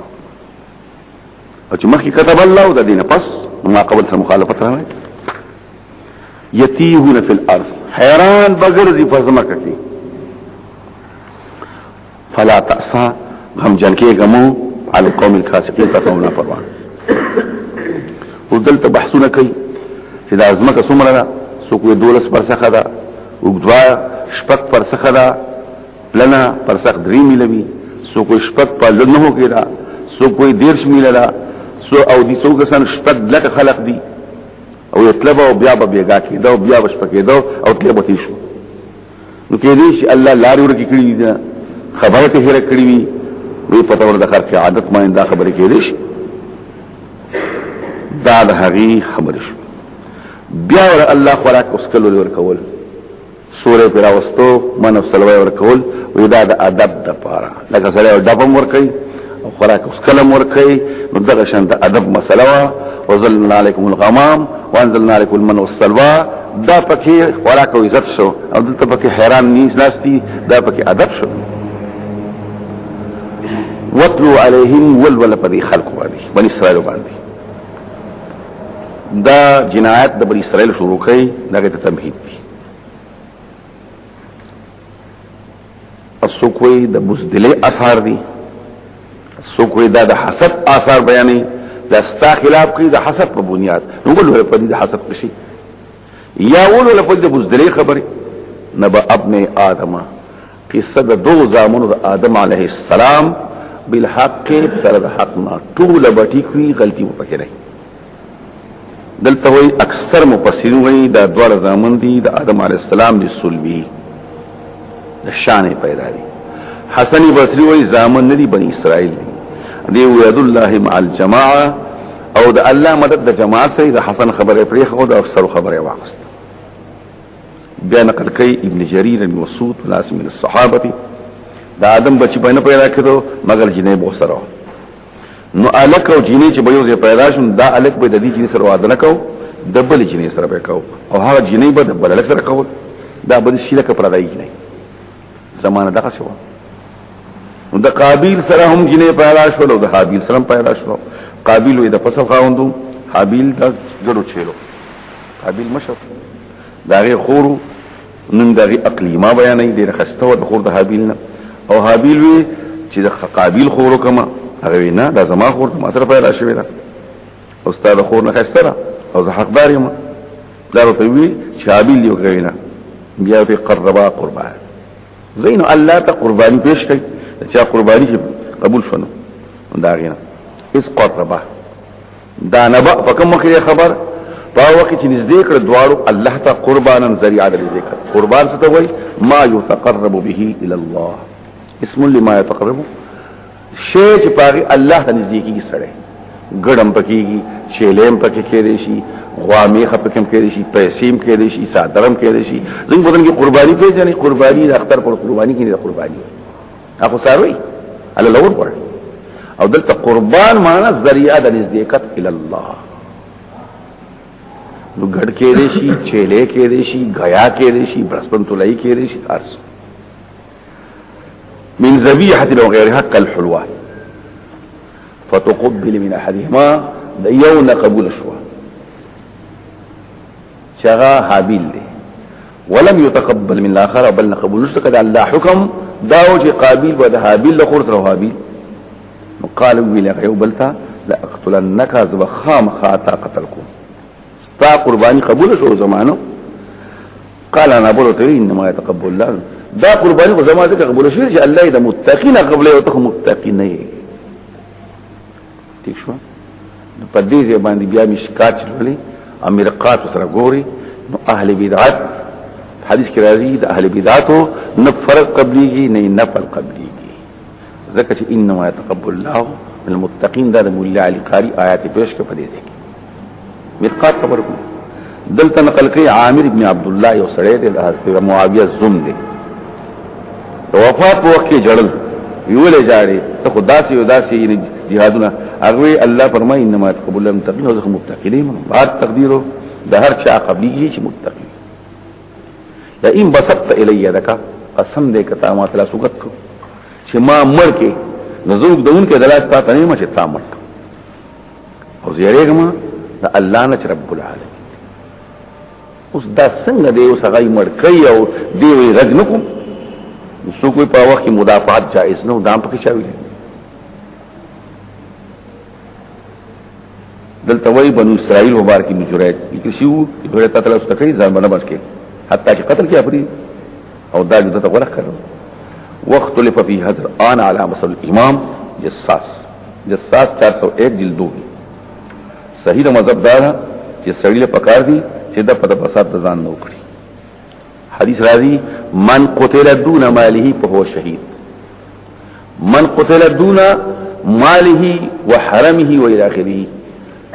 او چې مخکې كتب الله د دینه پس ما قبل سره مخالفت راوي یتیهون فی الارض حیران بغرزی فرزمکه کی فلا تأسا غم جن کے گمو علی القوم الفاسقین کا قوم نافرمان او دلته بحثونه کوي چې دا ازمکه څومره ده څوک یې 12 پرسخه ده وګدوا شپږ پرسخه ده لنا پرسخ 3 میلوي څوک شپږ په لنه کې ده څوک 10 میله ده سو او دي څوک سن شپږ لکه خلق دي او يطلب او بیا به بیګا کې دا بیا بشپکې دا او طلب تي شو نو کې دې چې الله لارې ورکی کړی دي خبره ته هره کړی وي وی پته ور د خرڅ عادت ما دا خبره کې دي دا د هغه خبره شو بیا ور الله خوراک اوس کول ور کول سورې پر واستو منو سلوي ور کول وی دا د ادب د پاره لکه سره ډبم ور کوي او خوراک اوس کلم ور کوي نو دغه شان د ادب مسله وظلنا عليكم الغمام وانزلنا عليكم المن والسلوى دا پکې خوراک او عزت شو او دلته پکې حیران نیس ناشتي دا پکې ادب شو واتلو عليهم ولول پدې خلق باندې بني اسرائيل باندې دا جنایت د بني اسرائيل شروع کړي دغه ته تمهید دي اسوکوي د بوزدلې اثار دي اسوکوي دا د حسد اثار بیانې دا ستا خلاف کوي د حسد په بنیاد نو ګل په دې د حسد کشي یا ول په دې بوزدلې خبره نبا ابن ادم قصه د دو زامنو د ادم علیه السلام بالحق سره د حق نه ټول بټی کوي غلطي وکړي نه دلته وي اکثر مفسرین وایي دا دوه زامن دي د ادم علیه السلام د صلبي د شان پیدا دي حسن بصری وایي زامن ندي بني اسرائیل دي دی وعد الله مع الجماعه او د الله مدد د جماعت سره د حسن خبره پرې خو د اکثر خبره واغست بیا نقل کوي ابن جرير بن مسعود ناس من الصحابه دا آدم بچی باندې پیدا کړو مگر جنې بو سره نو الک او جنې چې به یو پیدا شون دا الک به د دې جنې سره واده نکاو دبل جنې سره به کاو او هغه جنې به دبل الک سره کاو دا به شي لکه پردای نه زمانه دغه شو نو د قابیل سره هم جنې پیدا شول او د حابیل سره پیدا شول قابیل وي د فصل خاوندو حابیل د جړو چېلو قابیل مشر داغه خورو نن داغه اقلیما بیانې ډېر خسته و د خور د حابیل نه او حابیل وی چې د قابیل خورو کما هغه نه دا زما خور ما سره پیدا شوی دا استاد خور نه خسته او زه حقدار یم دا ورته وی چې حابیل یو کوي نه بیا په قربا قربان زین الله ته قربانی پیش کړي چې قربانی قبول شونه دا غینه اس قربا دا نبا فکم مخه خبر په وخت چې نږدې کړ دواړو الله ته قربانا ذریعہ د ذکر قربان څه ته وای ما یتقرب به الى الله اسم لما يتقرب شی چې پاره الله ته نږدې کیږي سره ګړم پکېږي چیلم پکې کېږي شي غوامې خپکم کېږي شي پیسېم کېږي شي صادرم کېږي شي زنګ بدن کې قرباني پیژنې قرباني د اختر پر قرباني کې د قرباني اخو ساروي الله لور پر او دلته قربان معنا ذریعہ د نزدېکت الى الله نو ګډ کېږي شي چیلې کېږي شي غیا کېږي شي برسپن تلای کېږي شي ارس من ذبيحه او غيرها كالحلوى فتقبل من احدهما يوم قبول شوا شغا حابيل دي ولم يتقبل من الاخر بل قبول نشتكد الله حكم داوجي قابيل وده حابيل لخورت له حابيل قال ويل يوبلتا لا اقتلنك ذو خام خاطا قتلكم تا قرباني قبول شو زمانه قال انا بقول تري انما يتقبل الله دا قرباني په زمانه کې قبول شي چې الله دې متقین قبل او ته متقین نه یې ٹھیک شو په دې باندې بیا مشکات چلولې امرقات سره ګوري نو اهل بدعت حدیث کې راځي د اهل بدعتو نه فرض قبليږي نه نفل قبليږي ځکه چې انما يتقبل الله من المتقين دا د مولا علی قاری آیات پیش کې پدې دي مرقات خبر کو دلته نقل کوي عامر ابن عبد الله یو سړی دی د معاویه زوم دی وفات په وخت کې جړل ویولې جاري ته خداسي او داسي جهادونه هغه الله فرمایي انما تقبل المتقين او متقين بعد تقديره ده هر چا قبلي چې متقي یا ان بسطت الی یدک قسم دې کته ما تعالی سوګت کو چې ما مر کې نزوک دون کې دلاس تا ته ما چې تا مر او زیریګما ده الله نه رب العالمین اوس دا څنګه دی اوس هغه مر کوي او دی وی رج نکوم سو کوئی په وخت کې مدافعات جائز نه دام پکې شاوي دلته وای بنو اسرائیل مبارک ابن جريج لیکن شو یو ته تاسو ته کوي ځان باندې بچ کې حتی چې قتل کې افری او دا د ته غلط کړو وخت لف فی حضر ان علی مصل الامام جساس 401 جلدو صحیح مذهب دا چې سړی له پکار دي چې د په فساد ځان نه وکړي حدیث راځي من قتل دون ماله فهو شهید من قتل دون ماله وحرمه والى اخره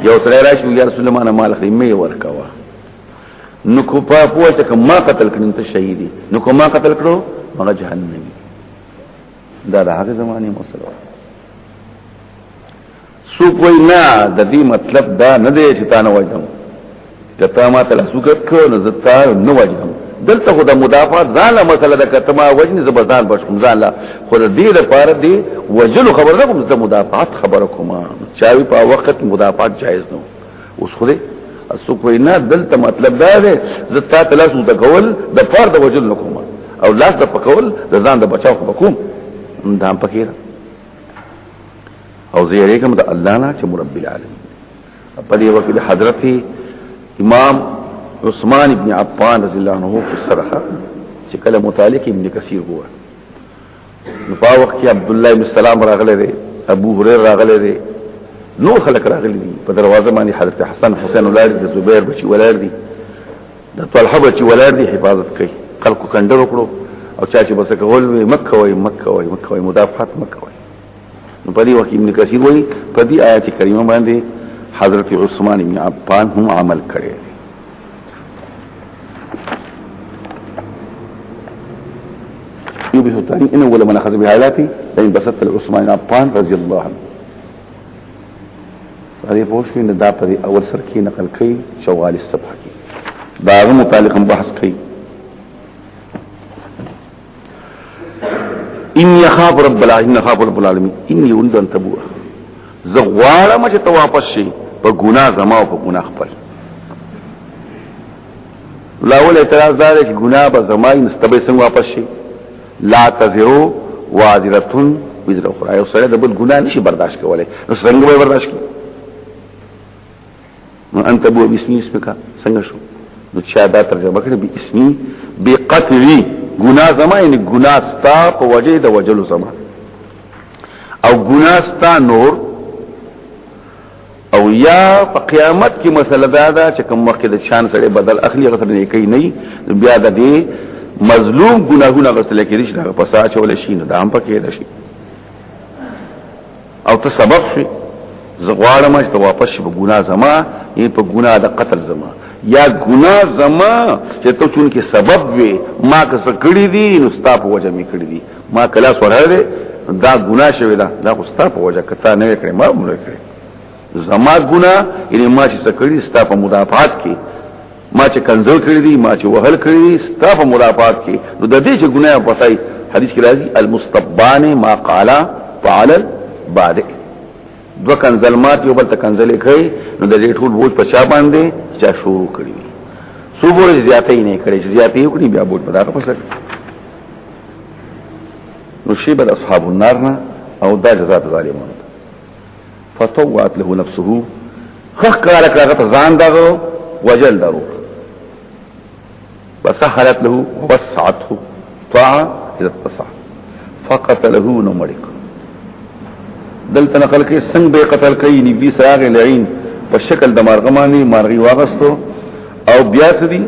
یو سره راشي یا رسول الله مال خري مې ورکوا نو کو په پوهه ک ما قتل کړم ته شهیدی نو کو ما قتل کړو هغه جهنمی دا د هغه زمانه مسله سو کوئی نه د دې مطلب دا نه دی چې تا نه وایم کته ما ته سوګت کو نه زتا نه وایم دلته خو د مدافعات ځاله مسله د کته ما وجنی زبردان بشم ځاله خو د دې لپاره دی وجلو خبر نه کوم د مدافعات خبر کوم چاوي په وخت مدافعات جایز نه اوس خو دې اسو کوئی نه دلته مطلب دا دی زتا تلاسو د کول د فرد وجل نه کوم او لاس د پکول د ځان د بچاو کوم دا پکې او زیره کوم د الله نه چې رب العالمین په دې وخت د حضرت امام عثمان ابن عفان رضی الله عنه په سره چې کله متعلق ابن کثیر هوا نو په وخت کې عبد الله بن سلام راغله دي ابو هريره راغله دي نو خلک راغلي دي په دروازه باندې حضرت حسن حسین ولادت د زبیر بچي ولادت دي د طلحه بچي ولادت دي حفاظت کوي خلکو کندر وکړو او چا چې بس کول مکه وای مدافعات مکه وای نو په دې وخت ابن کثیر وای په دې آیات کریمه باندې حضرت عثمان ابن عفان هم عمل کړي يوبه الثاني إن أول من أخذ بحالاتي لأن بسطت لعثمان بن عفان رضي الله عنه هذه فوشي إن دا پدي أول سر کی نقل کئی شوال السبح کی داغ متعلقا بحث کئی إني أخاف رب العالمين إني أريد أن تبوء زغوالا ما چه تواپس شي پا گناہ زما و پا گناہ خپل لاول اعتراض داره چې گناہ با زمای نستبه سنگ واپس شي لا تزرو وازرتون وزر اخرى یو سره د بل ګناه نشي برداشت کولای نو څنګه به برداشت کوي نو انت بو بسمی اسمک څنګه شو نو چا دا ترجمه کړي به اسمی بقتلی ګناه زما یعنی ګناه ستا په وجه د وجلو زما او ګناه ستا نور او یا په قیامت کې مسله دا چې کوم وخت د شان سره بدل اخلي غتر نه کوي نه بیا د دې مظلوم گناهونه غسل کېږي چې دا پسا چول شي نه دا هم پکې ده شي او ته سبب شي زغواړم چې واپس شي په ګناه زما یې په ګناه د قتل زما یا ګناه زما چې ته چون کې سبب وي ما که څه کړی دي نو ستا په وجه می کړی دي ما کلاس وراره دا ګناه شوی دا خو ستا په وجه کته نه کړی ما مونږ کړی زما ګناه یعنی ما چې څه کړی ستا په مدافعات کې ما چې کنزل کړی دي ما چې وهل کړی دي ستا په مدافعات کې نو د دې چې ګناه پتاي حدیث کې راځي المستبان ما قال فعل البادئ دو کنزلمات یو بل ته کنزلې کوي نو د دې ټول بوج په چا باندې چا شروع کړی سو بوج زیاتې نه کړی چې زیاتې وکړي بیا بوج په دغه پسه نو شی بل اصحاب النار نه او دا جزاء ظالمون فطوعت له نفسه خخ کړه کړه ځان دغه وجل درو وسهلت له ووسعته طاعه اذا اتسع فقتله نمرق دلته نقل کې څنګه به قتل کوي نبی سراغ لعين په شکل د مارغمانی مارغي واغستو او بیا سدي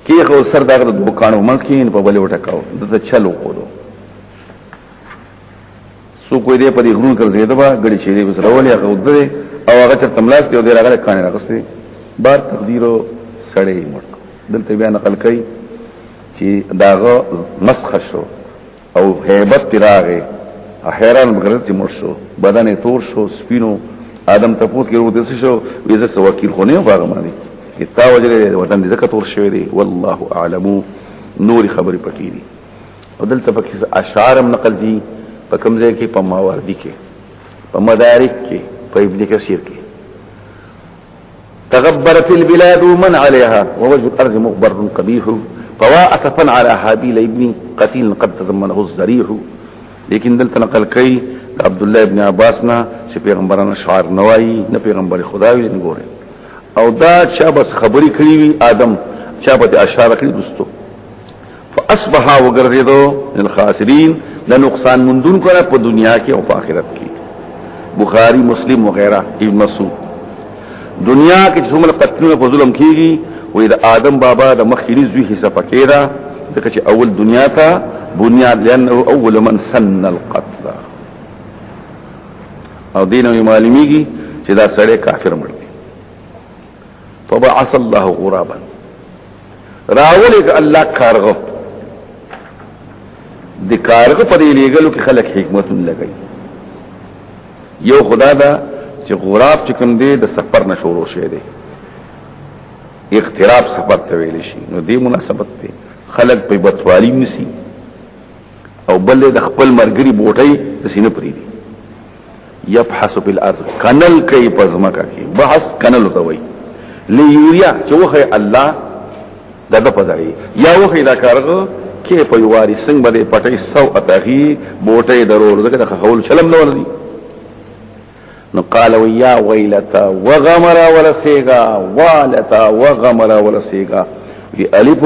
کې خو سر دغه د دوکانو منځ په بل وټکاو دته چلو کوو سو کوئی دې په دې غرون کړ زیاده با غړي شي دې وسرولې هغه ودره او هغه تر تملاس کې دې راغله کانه راغستې بار تقدیرو سړې مړ دلته بیا نقل کوي چې داغه مسخ شو او هیبت راغې حیران بغرض چې مړ شو بدن تور شو سپینو ادم تپوت کې ورته شو ویزه سو وکیل خو نه باغ باندې کتا وجره وطن دې زکه تور شوی دی والله اعلم نور خبرې پکې دي او دلته پکې اشعار نقل دي په کمزې کې په ماوردی کې په مدارک کې په ابن کثیر کې تغبرت البلاد من عليها ووجه الارض مغبر قبيح فوا اسفا على حابيل ابن قتيل قد تزمنه الزريح لیکن دلته نقل کوي عبد الله ابن عباس نه چې پیغمبرانو شعار نوایي نه پیغمبر خدا وی نه ګوره او دا چا بس خبري کړی وی آدم چا به اشاره کړی دوستو فاصبح وغرزدو للخاسرین د نقصان مندون کړه په دنیا کې او په آخرت کې بخاری مسلم وغيرها ابن مسعود دنیا کې چې څومره قتلونه په ظلم کیږي وې د آدم بابا د مخکینی زوی حصہ پکې دا ځکه چې اول دنیا ته بنیاد لانه اول من سن القتل او دینه معلومیږي چې دا سړی کافر مړ دی فبعث الله غرابا راولګ الله کارغه د کارغه په دې لګلو کې خلک حکمتون لګي یو خدا دا چې غراب چې کوم دی د سفر نشورو شه دی اقتراب سفر ته ویل شي نو دې مناسبت دی خلک په بتوالی نسی او بل د خپل مرګري بوټي د سینې پری دی يبحث بالارض کنل کوي پزماکه کې بحث کنل توي ليوريا چې وخه الله دغه پځای یا وخه دا کارغه کې په یواري څنګه به پټي سو اتاغي بوټي درول دغه خول چلم نور دي نو قال ويا ويلتا وغمر ورسيغا والتا وغمر ورسيغا الف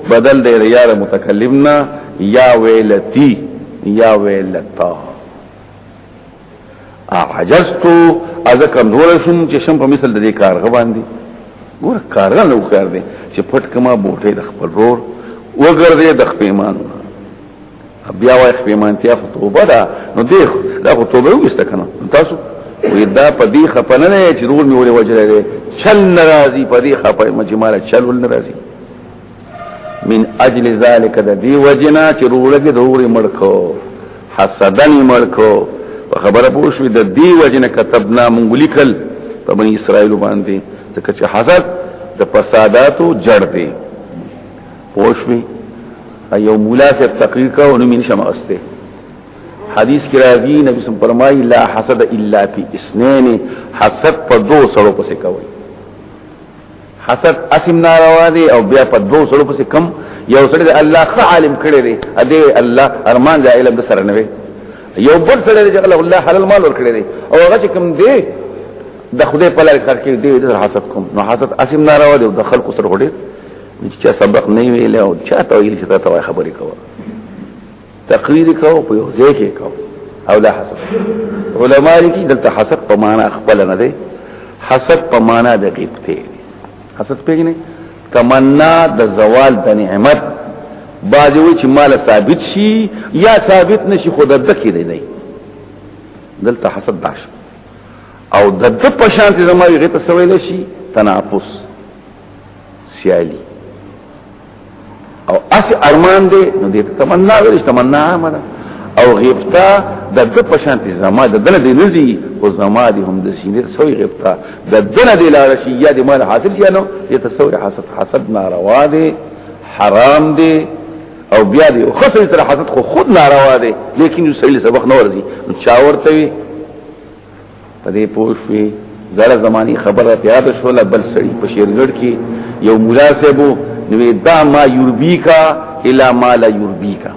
بدل دے یار متکلمنا یا ویلتی یا ویلتا عجزتو ازکم دورشم چې شم په مثل د دې کارغه باندې ګور کارغه نو خیر دی چې پټ کما بوټي د خپل رور وګرځي د خپېمان بیا وای خپېمانتیا توبه ده نو دیخ دا توبه وسته کنه تاسو وې دا په دې خپنه نه چې رور میولې وجره چل ناراضي په دې خپه مجماله چل ول ناراضي من اجل ذلك د دې وجنا چې رورګه دوري مړکو حسدن مړکو خبره پوښوي د دې وجنه كتبنا منغلیکل په بنی اسرائیل باندې ځکه چې حسد د فساداتو جړ دی پوښوي ایو مولا سے تقریر کا انو من شماسته حدیث کی راضی نبی صلی اللہ علیہ وسلم فرمائی لا حسد الا فی اثنین حسد په دو سړو پسې کوي حسد اسم ناروا دی او بیا په دو سړو پسې کم یو سړی د الله خ عالم کړي دی ا دې الله ارمان د علم د سره نه وي یو بل سړی چې الله حلال مال ور کړی دی او هغه چې کوم دی د خدای په لار کار کوي دی د حسد کوم نو حسد اسم ناروا دی د خلق سره وړي چې سبق نه ویل او چاته ویل چې تاسو خبرې کوو تقریر کوو په یو ځای کې کوو او لا حسد علماء کې دلته حسد په معنا خپل نه دی حسد په معنا د غیبته حسد پیژنې تمنا د زوال د نعمت باجوي چې مال ثابت شي یا ثابت نشي خود د کې دی دلته حسد داش او د په شان ته زموږ غیبت سویل شي تنافس سیالي او اسی ارمان دی نو دې تمنا ویل تمنا امر او غیبتا د په شانتي زما د دنه دی نزي او زما دي هم د سینې سوی غیبتا د دنه دی لار شي یا د مال حاصل شي نو يتصور حسد ناروا دی حرام دی او بیا دی او خاصه تر حسد خود ناروا دی لیکن یو سړي سبق نه ورزي نو چا ورته وي په دې پوښوي زړه زماني خبره پیاده شوله بل سړي په شیرګړ کې یو مولا صاحب نو دا ما یربیکا الا ما لا یربیکا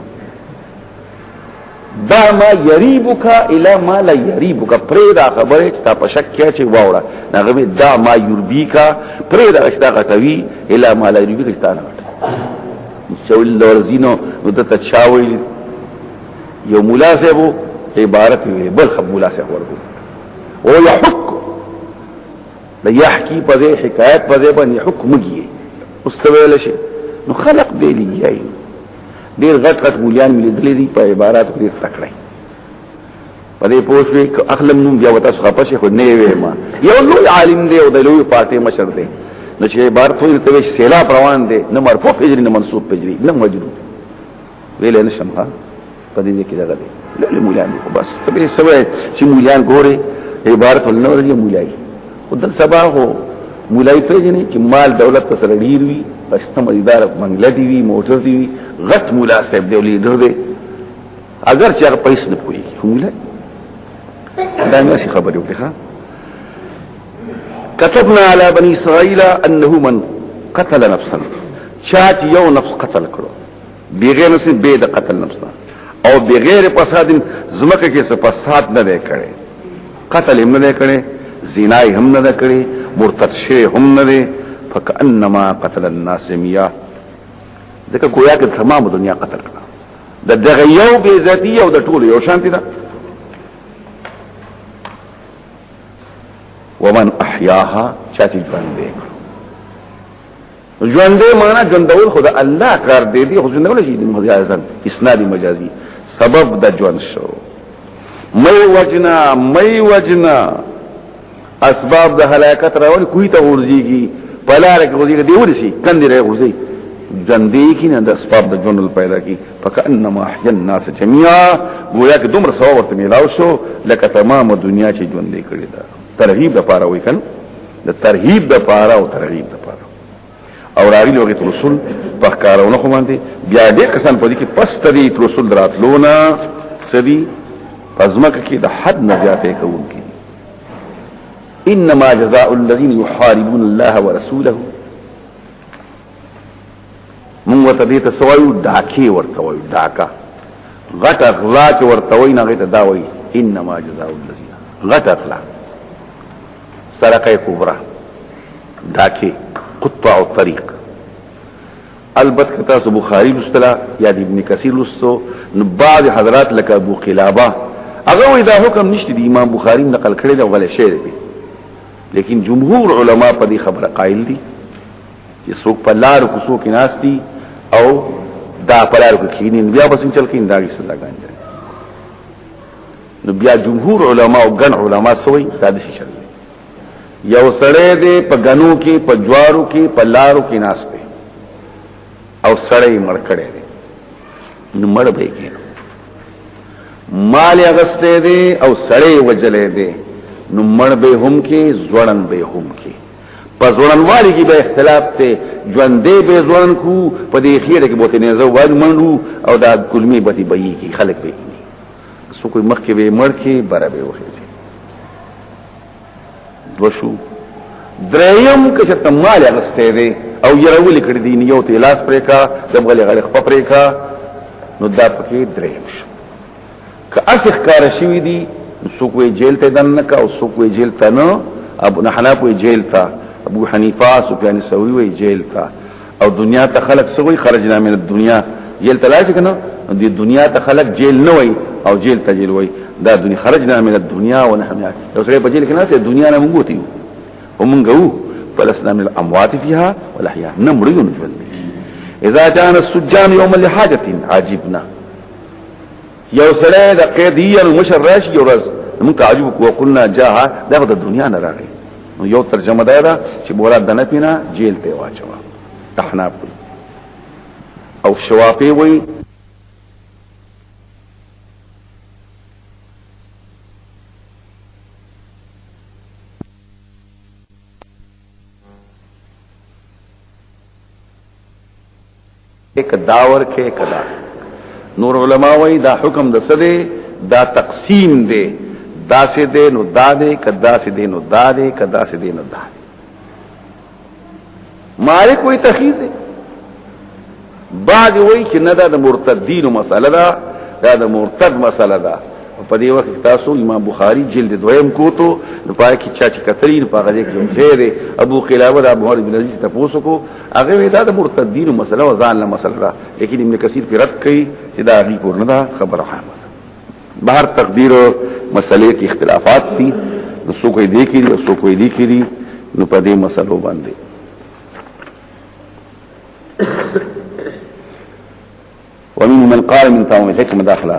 دا ما یریبکا الا ما لا یریبکا پریدا خبره چې تا په شک کې چې واوړه هغه دا ما یربیکا پریدا اشتا غټوي الا ما لا یربیکا ستانه شول لورزینو نو ته چاوي یو مولا صاحب عبارت وی بل خب مولا صاحب ورغو او يحك لا يحكي په حکایت په باندې حکمږي استویل شي نو خلق دی لیای ډیر غټ غټ مولیان ملي دي په عبارت کې تکړه په دې پوښوي اخلم نوم بیا وتا څخه پښه خو نه وي ما یو لوی عالم دی او د لوی پارټي مشر دی نو چې عبارت وي ته سیلاب روان دی نه مرفوع پیجري نه منصوب پیجري نه مجرور ویل نه شمها په دې کې دغه دی له مولیان بس ته سوي چې مولیان ګوري عبارت ولنور دی مولای خدل سبا هو مولای پیجنې چې مال دولت سره ډیر وي پښتم ادار منګل دی وی موټر دی وی غټ مولا صاحب دی لیډر دی اگر چې هغه پیسې نه کوي مولای دا مې خبرې وکړه كتبنا على بني اسرائيل انه من قتل نفسا شات یو نفس قتل کړو بغیر نفس به د قتل نفس او بغیر فساد زمکه کې څه فساد نه دی کړي قتل هم نه دی کړي زنا هم نه دی کړي مرتد شی هم نه دی فکأنما قتل الناس جميعا دغه گویا کې تمام دنیا قتل کړه د دغه یو بے ذاتی او د ټول یو شانتی ده ومن احیاها چاچی ژوندې ژوندې معنا ژوندول خدا الله کار دی دی خو ژوندول شي د مجازن اسناد مجازي سبب د ژوند شو مې وجنا اسباب د هلاکت راول کوی ته ورځيږي بلاره کې ورځيږي دی ورسي کندې راي ورځي ژوندې کې نه د اسباب د ژوند پیدا کی فکأنما احیا الناس جميعا گویا کې دومره ثواب ورته ملاو شو لکه تمام دنیا چې ژوندې کړی ده ترغیب د پاره وای کنه د ترغیب د پاره او ترغیب د پاره او راوی لوګي رسول په کارونه خو باندې بیا دې کسان په دې کې پس تدې رسول راتلونه سدي پزماکه کې د حد نه زیاتې کوونکی انما جزاء الذين يحاربون الله ورسوله من وتدې ته سوایو ډاکي ورته وایو ډاکا غټ اغلا چې ورته وای نه غټه دا وای انما جزاء الذين غټ اغلا سرقه کبرى ډاکي قطاع الطريق البته تاسو بخاری لستلا یا ابن کثیر لستو نو بعض حضرات لکه ابو قلابه هغه وی دا حکم نشته دی امام بخاری نقل کړی دا غلط شی دی لیکن جمهور علما په دې خبره قائل دي چې څوک په لار کو څوک ناشتي او دا په لار کو کینین بیا بس چل کین دا سزا ګانځي نو بیا جمهور علما او ګڼ علما سوی دا د شي یو سړی دی په غنو کې په جوارو کې په لارو کې ناشته او سړی مړ کړي دی نو مړ به کې مال اغسته دی او سړی وجلې دی نو مړ به هم کې ځوړن به هم کې په ځوړن والی کې به اختلاف ته ژوندې به ځوړن کو په دې خیره کې بوته نه زو وای منډو او دا کلمي بتی بې کې خلک به سو کوئی مخ کې به مړ کې بره به وخی دوشو دریم که چې تمال اغسته دی او يرول کړی دی یو ته لاس پرې کا دغه غلط پرې کا نو دا پکې دریم شو که اسخ کار شوی دی سو کوئی جیل ته دن کا او سو کوئی جیل ته نه ابو حنیفه کوئی جیل ته ابو حنیفه سفیان ثوری وی جیل ته او دنیا ته خلق سوی خرجنا من الدنيا جیل ته لاش کنه دی دنیا ته خلق جیل نه وای او جیل ته جیل وای دا دنیا خرجنا من الدنيا ونحن لو سره په جیل کې نه سه دنیا نه مونږ وتی ومنغو فلسنا من الاموات فيها والاحياء نمرون جل اذا جاءنا السجان يوم لحاجه عجبنا یو سره د قیدی المشر راشي ورز موږ تعجب وقلنا جاء دغه د دنیا نه راغی نو یو ترجمه ده چې مراد دنه پینا جیل ته واچوا تحناف او شوافی وی ایک داور کې کدا نور علماء وی دا حکم د سده دا تقسیم دی دا سه دی نو دا دی کدا سه دی نو دا دی کدا سه دی نو دا دی مالک وی تخیر دی بعض وی چې نه دا د مرتدین مسله دا د مرتد مسله ده په دې وخت تاسو امام بخاری جلد دویم کوتو نو پای کې چا چې کترین په هغه کې خیر ابو قلابه د ابو بن عزیز تاسو کو هغه دا د مرتدین مسله او ځان له مسله ده لیکن ابن کثیر پر رد کوي چې دا غي کور نه ده خبره حامل بهر تقدیر مسلې کې اختلافات دي نو څوک یې دی کې او څوک یې دی کې نو په دې مسلو باندې ومن من قال من تعويل حكمه داخله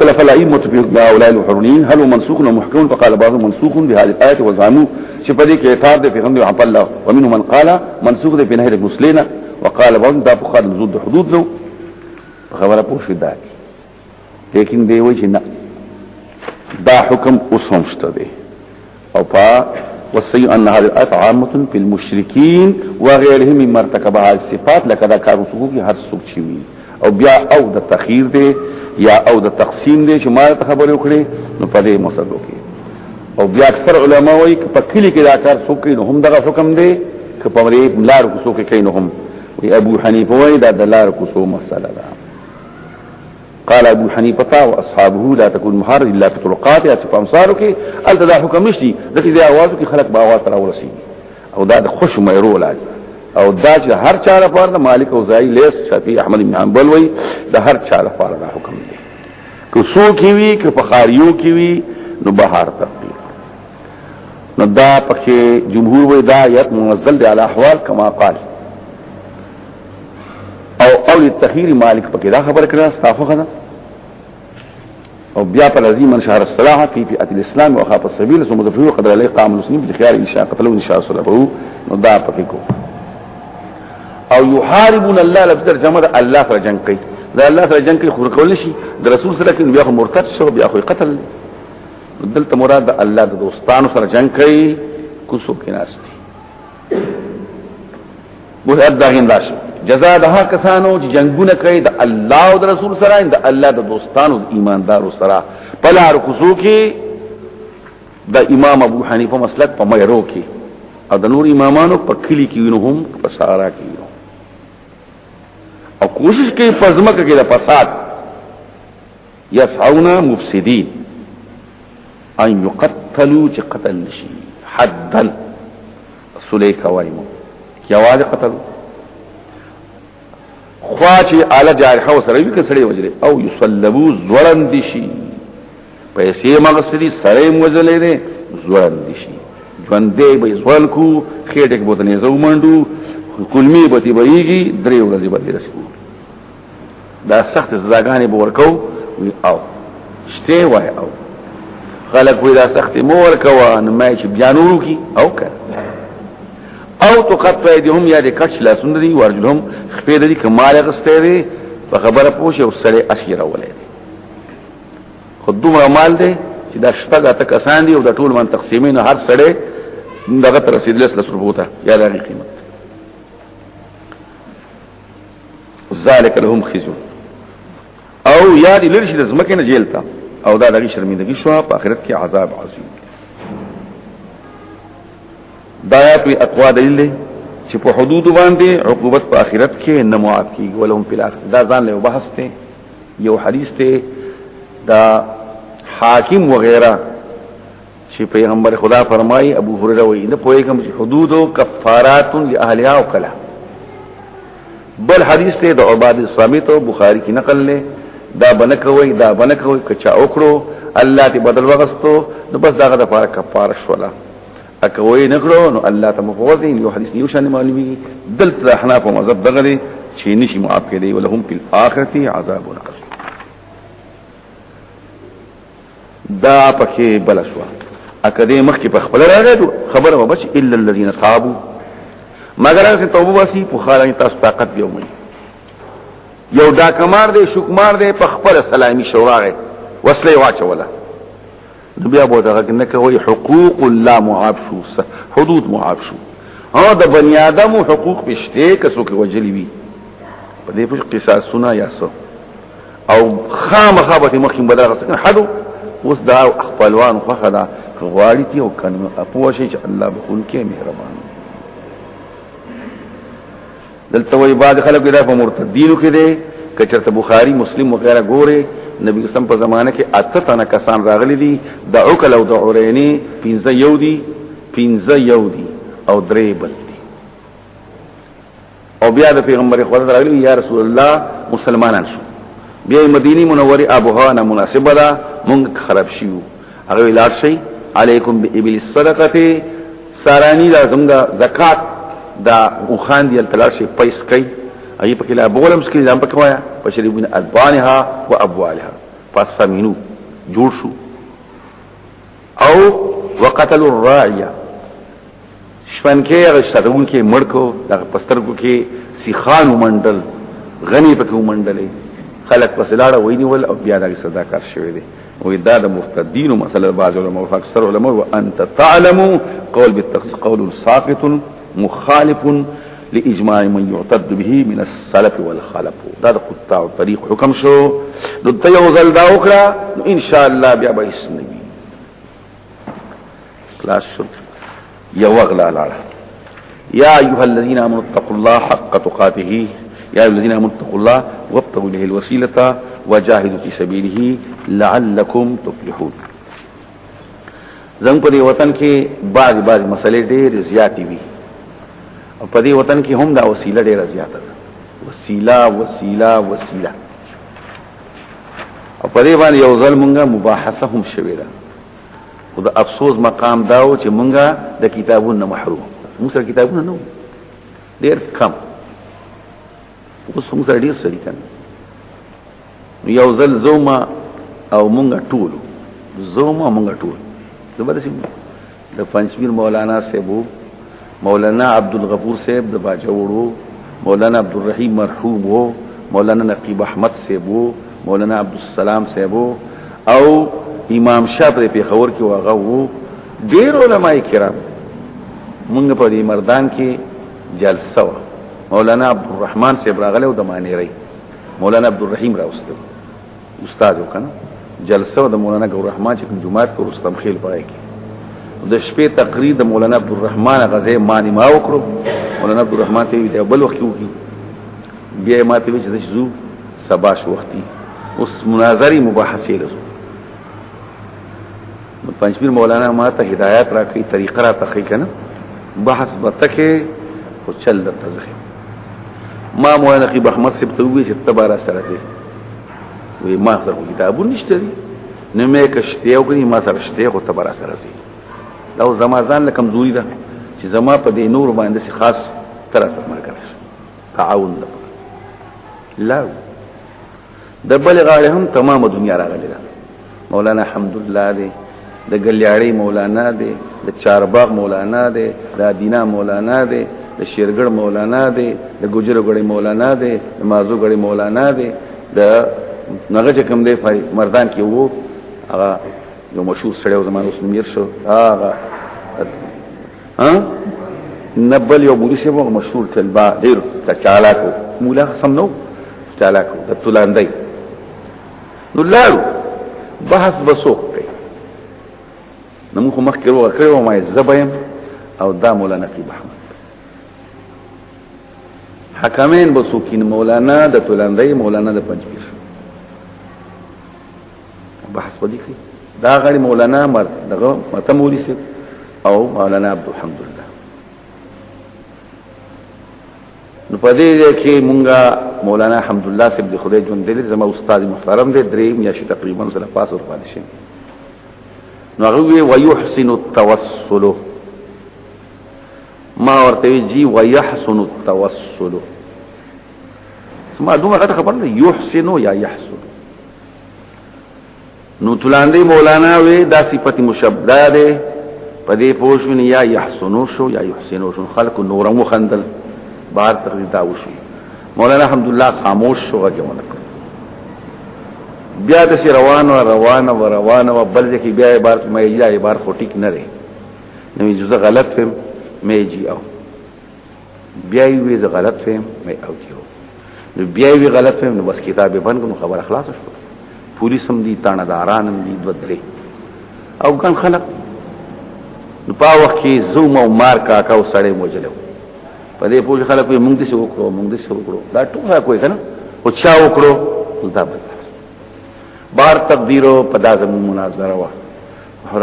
اختلف الائمه في هؤلاء الحرونين هل هو منسوخ او محكم فقال بعضهم منسوخ بهذه الايه وزعموا شفدي کې اعتراض ده في حمد عبد الله ومنهم من قال منسوخ ده في نهي المسلمين وقال بعضهم ده فقد نزول حدود له خبره پوښ ده لیکن دی وایي نه دا حکم اوسم شته دي او په وصي ان هذه الايه عامه في المشركين وغيرهم مما ارتكبها الصفات لكذا كانوا سوق هر سوق شي او بیا او د تخیر دی یا او د تقسیم دی چې ما ته خبرې وکړي نو په دې مسلو کې او بیا اکثر علما وایي چې په کلی کې دا کار څوک نو هم دغه حکم دی کپوري لار کوسو کې کینهم وی ابو حنیفه وی دا د لار کوسو مسأله ده قال ابو حنیفه واصحابه لا تكون محرر الا في طرقات یا په امصارو کې التدا حکم نشي دغه دی आवाज کې خلق با आवाज تر ورسي او دا د خوش مېرو علاج او دا چې هر چا لپاره مالک او زای لیس شافعي احمد بن حنبل وی د هر چا لپاره دا حکم دی کوسو کې وی که بخاریو کې وی نو بهار تقدیر نو دا پکې جمهور وی دا یت منزل دی علی احوال کما قال او التخير مالک پکې دا خبر کړه صافه خدا او بیا پر عظیم من شهر الصلاح في فئه الاسلام وخاف السبيل ثم ذفروا قدر عليه قام المسلمين بالخيار ان شاء قتلوا ان شاء صلبوا نو دا پکې کو او يحاربون الله لفتر جمع الله سره جنگ کوي دا الله سره جنگ کوي خو کول شي د رسول سره کې بیا مرتد شو بیا خو قتل دلته مراد الله د دوستانو سره جنگ کوي کوسو کې ناشتي بو اداغین راشي جزاء ده کسانو چې جنگونه کوي د الله او د رسول سره د الله د دوستانو د ایماندارو سره پلا رکوسو کې د امام ابو حنیفه مسلک په مېرو کې او د نور امامانو په کلی کې وینهم په سارا کې او کوشش کوي په ځمکه کې د فساد یسعون مفسدين ان يقتلوا چې قتل نشي حدا سلیک وایمو کی आवाज قتل خواچی آل جارحه و سروی که سڑی وجره او یصلبو زورندشی پیسی مغسری سریم وزلی ده زورندشی جونده بی زورن کو خیٹک بوتنیزو مندو کلمی بطی بیگی دریو رضی بطی رسکو دا سخت سزاگانی بورکو وی او شتی وای او خلق وی دا سخت مورکو نمائی چی بیانورو کی او کر او تقطع ایدیهم یا دی کچ لاسون دی ورجلهم خفید دی کمال غسته دی فخبر پوشه او سره اشیر اوله دی خود دومره مال دی چې دا شپږ اته کسان دي او د ټول من تقسیمین هر سره دغه تر رسیدلس لسربوته یا د قیمت ذالک لهم خزي او یا دی لري د زمکه نه جیل تا او دا دغه شرمندگی شو په آخرت کې عذاب عظیم دایات وی اقوا دلیل چې په حدود باندې عقوبت په آخرت کې نه معاف کیږي ولهم په الاخر دا ځان له بحث ته یو حدیث ته دا حاکم وغیرہ چې پیغمبر خدا فرمایي ابو هريره وی نه پوهیږم چې حدود او کفارات لاهلها او کلا بل حدیث ته د عباد الصامت او بخاری کې نقل له دا بنکوي کچا وکړو الله ته بدل وغستو نو بس داغه د پاره کفاره شولا اکوي نکړو نو الله ته مفوض یو حدیث یو شان معلومي دلت احناف او مذهب دغه چې نشي معاف کړي ولهم فی الاخرته عذاب عظیم دا پکې بل شو اکدې مخکې په خپل راغلو خبره وبچ الا الذين تابوا مگر هغه توبه واسي په خالي تاسو طاقت دیومي یو دا کمار دی شکمار دی په خپل سلامي شوراغه وصله واچوله نو بیا به دا نه کوي حقوق الله معاف شو حدود معاف شو ها د بنی آدم حقوق پشته کسو کې وجلی وي په دې په قصاصونه یا سو او خامخابه مخکې بدل غسکن حدو اوس دا خپلوان خوخدا غواړي او کنه اپو شي چې الله بخون کې مهربان دلته وی بعد خلک دا په مرتدینو کې دي کچرته بخاری مسلم وغیرہ ګوره نبی اسلام په زمانه کې اتتنه کسان راغلي دي د عقل او د عرینی 15 یودي او درې بل دي او بیا د پیغمبر خدا راغلي یا رسول الله مسلمانان شو بیا مدینه منوره ابوها نه مناسبه ده مونږ خراب شيو هغه ویلار شي علیکم بابل الصدقه سارانی لازم دا زکات دا وخان دی التلار شي پیس کوي ای په کله بوله مسکین ځم پکې وایا بشریبن ادبانها و ابوالها فسمنو جوړ شو او وقتل الراعيه شپن کې غشتون کې مړکو د پسترګو کې سیخان ومندل غنی پکې ومندلې خلق پسلاړه ویني ول او بیا د صدا کار شوی دی او دا د مفتدین مسله بعض علماء او اکثر علماء وانت تعلم قول بالتخصيص قول ساقط مخالف لاجماع من يعتد به من السلف والخلف دا د قطاع الطريق حکم شو نو ته یو ځل دا وکړه نو ان شاء الله بیا به اسنوي خلاص شو یو غلا لاړه یا ایها الذین آمنوا اتقوا الله حق تقاته یا ایها الذین آمنوا اتقوا الله وابتغوا الیه الوسیلة وجاهدوا فی سبیله لعلکم تفلحون. زنګ په دې وطن کې بعض مسلې ډېرې زیاتې وي او په دې وطن کې هم دا وسیله ډېره زیاته ده. وسیله او په دې باندې یو ځل مونږه مباحثه هم شوې ده. خو د افسوس مقام داو چې مونږه د کتابونو محروم. موږ سره کتابونه نه ډېر کم، اوس موږ سره ډېر سړي کنه. یو ځل زوما او مونږه ټول زبردست د پنځپیر مولانا صاحب، مولانا عبدالغفور صاحب د باجوړو، مولانا عبدالرحیم مرحوم وو، مولانا نقیب احمد صاحب وو، مولانا عبدالسلام صاحب او امام شافعی په خور کې واغه وو. ډېر علماء کرام مونږ په دې مردان کې جلسه و. مولانا عبدالرحمن صاحب راغله او د مانیری مولانا عبدالرحیم راوستو استاد وکنه. جلسه د مولانا عبدالرحمن چې کوم جمعات کو رستم خیل پای کې د شپې تقریر د مولانا عبدالرحمن غزه مانی ما وکړو. مولانا عبدالرحمن ته وی بل وخت وکي بیا ما ته وی چې زو سبا شو وختي اوس مناظري مباحثه لرو. پنځپیر مولانا ما ته هدایت راکړي، طریقه را تخې کنه بحث بتکه او چل د تزخه. ما مولانا نقیب احمد صاحب ته وی چې تبارا سره زی وی ما سره کتابونه نشته دي نه مې کشته او کني ما سره شته خو تبارا سره زی. دا زمازان له کمزوري ده چې زما په دې نور باندې خاص تر اثر مرګ تعاون ده. لا د بل غاړه هم تمام دنیا راغلی ده. مولانا حمدالله دی، د ګلیاړي مولانا دی، د چارباغ مولانا دی، د ادینا مولانا دی، د شیرګړ مولانا دی، د ګوجرګړي مولانا دی، د مازوګړي مولانا دی، د نغه چې کوم دی مردان کې وو هغه یو مشهور سړی زمانه اوس میر شو هغه نبل یو مولوی شو مشهور تلبا ډیر چالاکو مولا سم نو چالاکو د تولاندای نو لاړو بحث بسوک کوي. نو موږ مخکې وکړو ما زبایم او دا مولانا نقیب احمد حکمین بسوکین مولانا د تولاندای مولانا د پنځپیر بحث پدې کوي. دا غړي مولانا دغه مته مولوی سي او مولانا عبدالحمدلله. نو پدې کې مونږه مولانا حمدالله صاحب د خدای جون دل زما استاد محترم دې درې میاشتې تقریبا سره پاس ور پاتې شي. نو هغه وی يحسن التوسل ما ورته جی ويحسن التوسل سما دومره غټه خبر نه يحسن یا يحسن. نو تلاندې مولانا وی دا صفت مشبده ده پدې پوښون یا يحسنو شو یا يحسنو شو خلق نور مخندل بار تقریر دا وشو. مولانا حمدالله خاموش شو غږونه بیا د روانه بل ځکه بیا عبارت مې یا عبارت خو ټیک نه دی نو جزء غلط فهم مې جی او بیا وی ز غلط فهم مې او کیو نو بیا وی غلط فهم نو بس کتابه بند نو خبر اخلاص شو. پولیس هم دي تانه داران هم دي بدري او ګن خلق نو په وخت کې زوم او مار کاکا او سړی موجلو په دې پوه خلک یې مونږ دې څه وکړو دا ټول کوي کنه او چا وکړو دا بار تقدیرو په دازم مناظره وا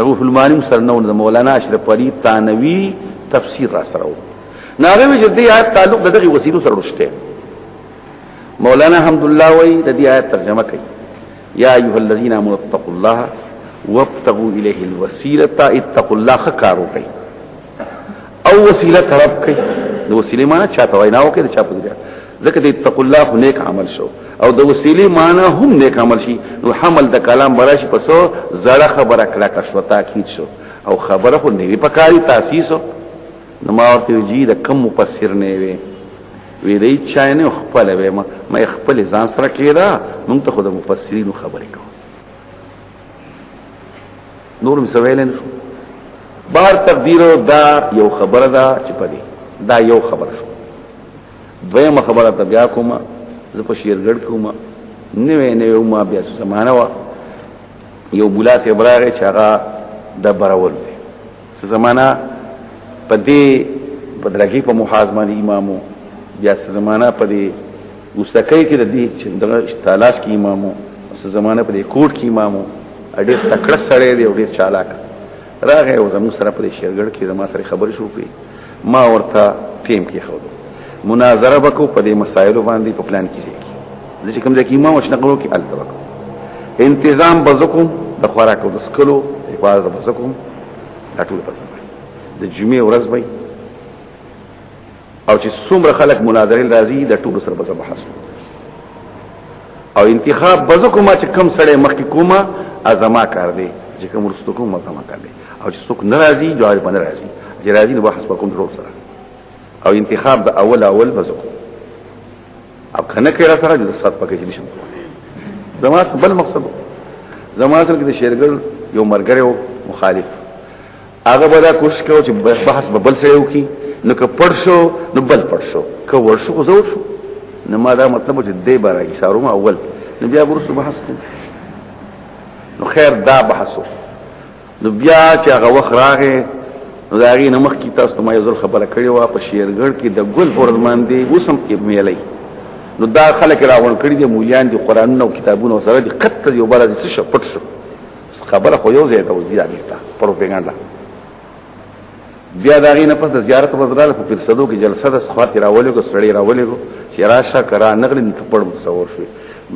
روح المانی سرنو د مولانا اشرف علي تانوی تفسیر را سره و ناغه چې دې آیت تعلق دغه وسیلو سره ورشته. مولانا حمدالله وی د دې آیت ترجمه کوي یا ایها الذین آمنوا اتقوا الله وابتغوا الیه الوسیلة. اتقوا الله خکارو کوي او وسیله طلب کوي. د وسیله معنی چاته وینا وکړي چا په دې ځکه د اتقوا الله نیک عمل شو او د وسیله معنی هم نیک عمل شي. نو حمل د کلام براشي پسو زړه خبره کړه کښو تاکید شو او خبره خو نیوی پکاري تاسیس نو ما ورته جی د کم مفسر نه وی دې چاینه خپل وې ما خپل ځان سره کېدا موږ ته خو د مفسرینو خبرې کوو نور مسویل نه بار تقدیرو دا یو خبره دا چې پدې دا یو خبره شو. دویمه خبره ته بیا کومه زه په شیرګړ کومه نوې ما بیا زمانه وا یو بولا سي براغه چې هغه د برول دي زمانہ پدې په درګي په محاضمه امامو بیا زمانہ په دې وسکای کې د دې د تلاش کې امامو زمانہ په دې کوټ کې امامو اډې تکړه سره دی او ډېر چالاک راغی او زمو سره په شیرګړ کې زما سره خبرې شروع کړې ما ورته ټیم کې خو مناظره وکړو په دې مسایلو باندې په پلان کې ځکه چې کوم ځکه امام وشنقلو کې الته انتظام بزکم د خوراک او د سکلو حفاظت بزکم ټول پس د جمعې ورځ وای او چې څومره خلک مناظره راځي د ټول سره بس بحث او انتخاب بزکم چې کم سره مخکې کومه ازما کار دی چې کوم ورستو کوم ازما کار دی او چې څوک ناراضي جواب باندې راځي چې راځي نو بحث وکوم ضرور سره او انتخاب د اول بزکم اب کنه کې را سره د صد پکې نشم زما بل مقصد زما سره د شیرګل یو مرګره مخالف هغه به کوشش کوي چې بحث به بل سره وکي نو که پړ شو نو بل پړ شو که ور شو کو زور شو نو ما دا مطلب چې دې بارا اشاره ما اول نو بیا ورسره بحث کوم نو خیر دا بحثو نو بیا چې هغه وخت راغی نو دا غي نمخ کی تاسو ما یو ځل خبره کړې و په شیرګړ کې د ګل فورمان دی وسم کې میلای نو دا خلک راغون کړي دي مولیان دي قران او کتابونه سره دي قطه یو بل دي څه پټ شو خبره خو یو ځای ته وځي دا پروپاګاندا بیا دا غي نه پس د زیارت وزراله په پرسدو کې جلسه د خاطر راولې کو سړی راولې کو چې راشه کرا نغلی ته پړ متصور شو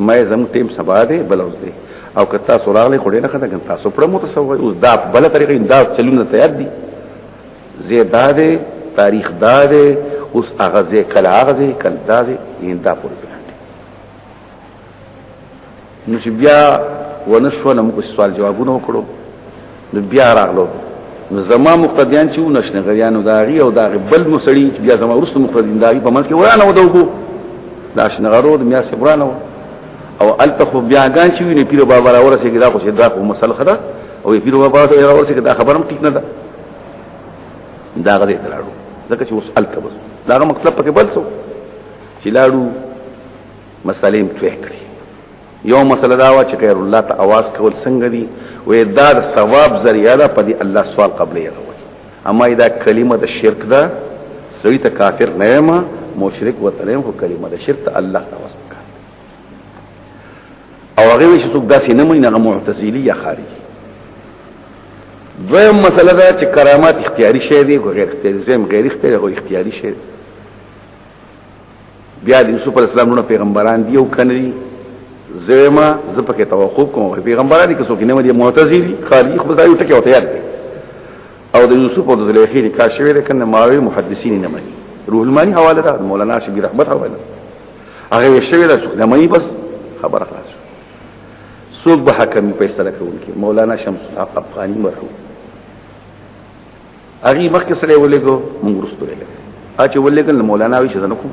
مې زم ټیم سبا دی بلوز دی او کتا سوراله خو ډېر خدای کنه تاسو پړ متصور اوس دا بل طریقې دا چلونه تیار دي زیاده تاریخ داده اوس اغازه کله اغازه کله داده دا پورې پلان نو چې بیا ونشو نو موږ سوال جوابونه وکړو نو بیا راغلو نو زما مقتدیان چې ونشنه غریانو داغي او داغي بل مسړي بیا زما ورسره مقتدیان داغي په منځ کې ورانه ودوغو دا شنه غرو د میا صبرانه او التخو بیا ګان چې ویني پیر بابا راورسېږي دا خو دا په مسله خدا او پیر بابا راورسېږي دا خبرم ټیک نه ده دا غږی لاړو ځکه چې اوس التبس دا مطلب پکې بل څه چې لاړو مسالې متوه کړی یو مسله دا وا چې غیر الله ته आवाज کول څنګه دي وې دا د ثواب ذریعہ ده په دې الله سوال قبلې راوي اما دا کلمه د شرک ده سړی ته کافر نه ما مشرک وتلم خو کلمه د شرک ته الله ته आवाज وکړه او هغه چې څوک داسې نه مې نه معتزلی یا خارجي دویم مسله ده چې کرامات اختیاري شی دي او غیر اختیاري زم غیر اختیاري او اختیاري شی بیا د یوسف علی السلام نو پیغمبران دی او کني زما زپکه توقف کوم پیغمبران دي که څوک نه دي معتزلی خارجي خو ځای ټکی وته یاد دي او د یوسف او د زلیخی نکاح شوی ده کنه ماوی محدثین نه مانی روح المانی حواله ده مولانا شبیر احمد حواله هغه شوی ده څوک نه مانی بس خبره خلاص څوک به حکم فیصله کوي مولانا شمس الحق افغانی مرحوم هغه مخکې سره ولګو موږ ورستو لګو چې ولګل مولانا وی چې زنه کوم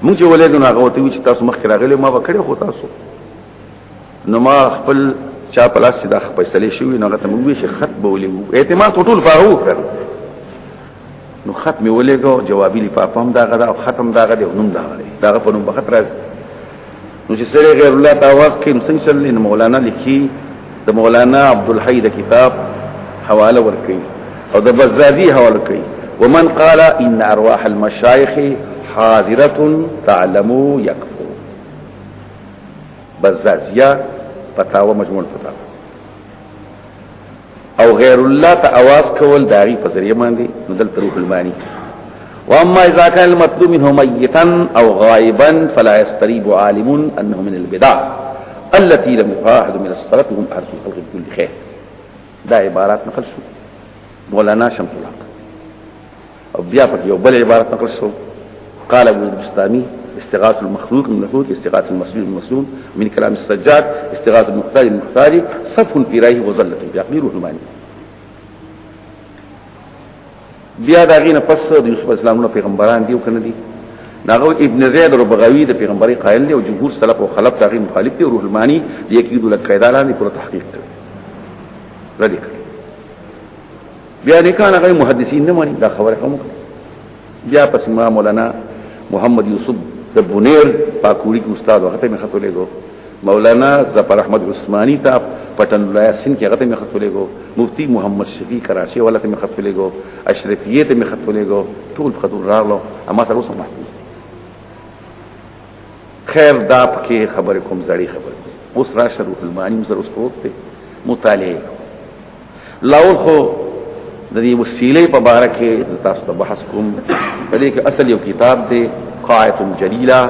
موږ چې ولګو هغه وته چې تاسو مخکې راغلی ما وکړې خو تاسو نو ما خپل چا پلاس چې دا فیصله شوی نو هغه ته موږ شي خط به ولګو اعتماد ټول فاهو کړ نو خط می ولګو جوابي لپاره دا غدا او ختم دا غدا نوم دا غدا دا په نوم بخت راځي نو چې سره غیر الله تعالی کې څنګه چلل مولانا لیکي د مولانا عبدالحی د کتاب حواله ورکي او د بزازي حواله کوي ومن قال ان ارواح المشايخ حاضره تعلموا يكفر بزازيه فتاوى مجموع الفتاوى او غیر الله ته आवाज کول داغي په ذریعہ باندې ندل روح المانی واما اذا كان المطلوب منه ميتا او غائبا فلا يستريب عالم انه من البدع التي لم يفاحد من الصلاه هم اهل الخلق بكل خير دا عبارات نقل شو مولانا شمس الحق او بیا په یو بل عبارت نقل شو قال ابو البستامي استغاثه المخلوق من المخلوق استغاثه المسلول من المسلول من كلام السجاد استغاثه المختار من المختار صف في رايه وظله بعقل روح الماني بیا دا غینه پس د یوسف اسلام نو پیغمبران دی کنه دی داغه ابن زید ربغوی د پیغمبري قائل دی او جمهور سلف او خلف داغه مخالف دی روح المانی دی کیدو لقیدالان پر تحقیق کوي ردی بیا نه کان هغه محدثین نه مانی دا خبره کوم بیا پس ما مولانا محمد یوسف د بونیر پاکوری کې استاد وخت می خطو لګو مولانا ظفر احمد عثماني ته پټن ولایت سند کې هغه ته خط ولېګو مفتی محمد شفیع کراچي والا ته خط ولېګو اشرفیه ته خط ولېګو ټول خطور راغلو اما تر اوسه محفوظ خیر دا پکې خبر کوم زړی خبر اوس را شروع المانی مزر اوس پروت ته مطالعه لاول خو د دې وسیلې په اړه کې تاسو ته بحث کوم په دې کې اصل یو کتاب دی قاعده جلیله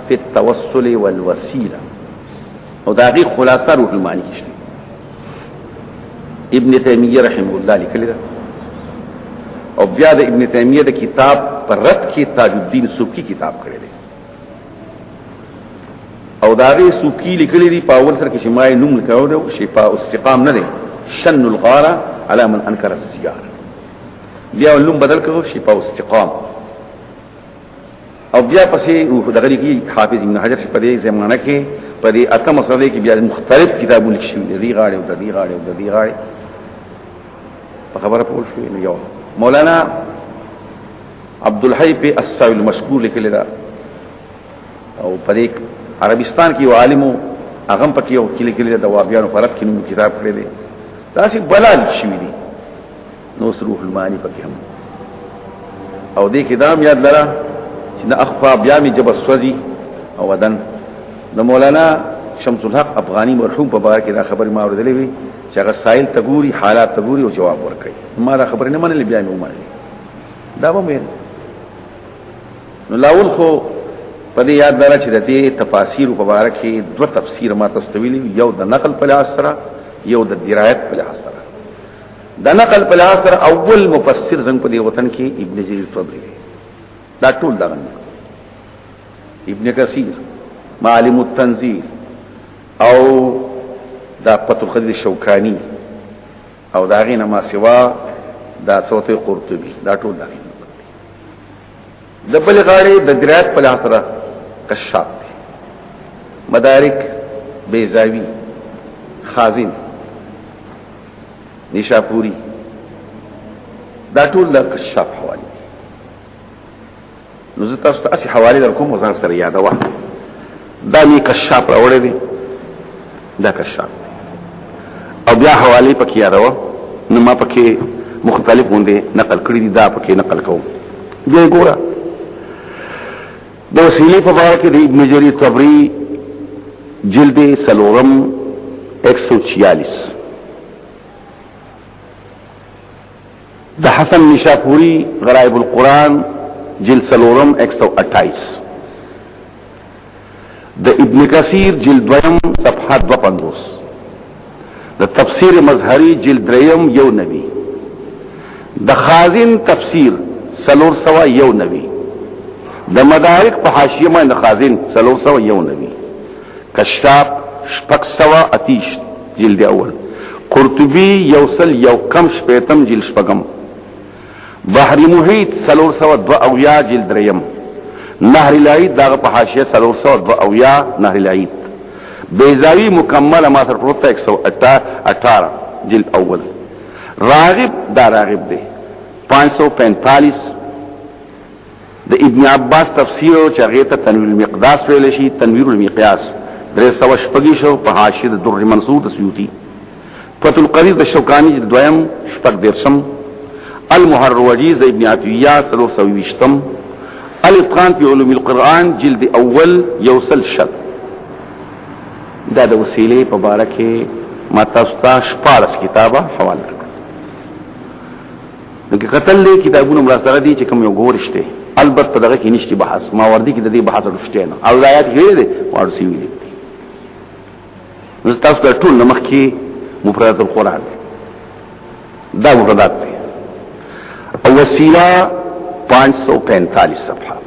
فی التوسل والوسیله او دا غي خلاصه روح المانی کې ابن تیمیه رحمه الله لیکلی دا او بیا د ابن تیمیه د کتاب پر رد کې تاج الدین سبکی کتاب کړی دی او دا غي سبکی لیکلی دی په اول سره کې شمای نوم لیکلو شفاء استقام نه دی شن الغاره على من انكر السجاره بیا نوم بدل کړو شفاء استقام او بیا پسې دغه کې حافظ ابن حجر په دې زمانہ کې په دې اته مسلې کې بیا مختلف کتابونه لیکل دي غاړي او د دې غاړي او د دې غاړي په خبره پوه شو نو یو مولانا عبد الحی په السائل المشکور لیکل دا او په دې عربستان کې یو عالم هغه په کې یو لیکل دا وابیانو فرق کې نو کتاب کړی دی دا چې بلال شوی دی نو روح المانی په کې هم او دې کې دا یاد لره چې د اخفا بیا می جب سوزي او ودن د مولانا شمس الحق افغانی مرحوم په باره کې دا خبر ما اوریدلې وي چې هغه سائل تګوري حالات تګوري او جواب ورکړي ما دا خبر نه منلې بیا مې ومنلې دا به مې نو لاول خو په دې یاد دره چې د دې تفاسیر په باره کې دوه تفسیر ما تستویلي یو د نقل په لحاظ سره یو د درایت په لحاظ سره د نقل په لحاظ سره اول مفسر زنګ په دې وطن کې ابن جرير طبري دا ټول دا ابن کثیر معالم التنزیل او دا فتح القدیر الشوکانی او دا غینه ما سوا دا صوت قرطبی دا ټول دا د بل غاړي د درایت په لحاظ سره کشاف مدارک بیزاوی خازن نشاپوری دا ټول د کشاف حواله نو زه تاسو ته اسی حواله درکوم وزن سره یادوه دا می کشاف راوړی دی دا کشاف او بیا حواله پکې یادوه نو ما پکې مختلف غونډه نقل کړی دي دا پکې نقل کوم بیا ګوره د وسیلې په اړه کې د ابن جرير طبري جلد سلورم 146 د حسن نشاپوری غرائب القرآن جلد سلورم 128 د ابن کثیر جلد دویم صفحه 250 د تفسیر مظهری جلد دریم یو نبی د خازن تفسیر سلور سوا یو نبی د مدارک په حاشیه باندې خازن سلور سوا یو نبی کشاف شپږ سوا اتیش جلد اول قرطبی یوصل یو کم شپیتم جلد شپږم بحر محیط سلور سوا دو اویا جلد دریم نهر العید داغه په حاشیه سلور سوا دو اویا نهر العید بیزاوی مکمل ما سر پروتا 118 جلد اول راغب دا راغب دے 545 د ابن عباس تفسیر چې هغه ته تنویر المقداس ویل شي تنویر المقیاس 300 شو په حاشیه در منصور د سیوطی فتح القدیر د شوکانی د دویم شپږ درسم المحرر وجیز ابن عطیہ 320 الاتقان فی علوم القرآن جلد اول یوصل شد دا د وسیلې په اړه کې ما تاسو ته 14 کتابه حواله کړم نو کې قتل له کتابونو مراسله دي چې کوم یو ګورشته البته دغه کې نشته بحث ما وردی کې د دې بحث رښتیا نه او آیات کې دي ورسې ویلي نو تاسو ته ټول نمخ کې مفردات القرآن دا مفردات دي او وسیله 545 صفحه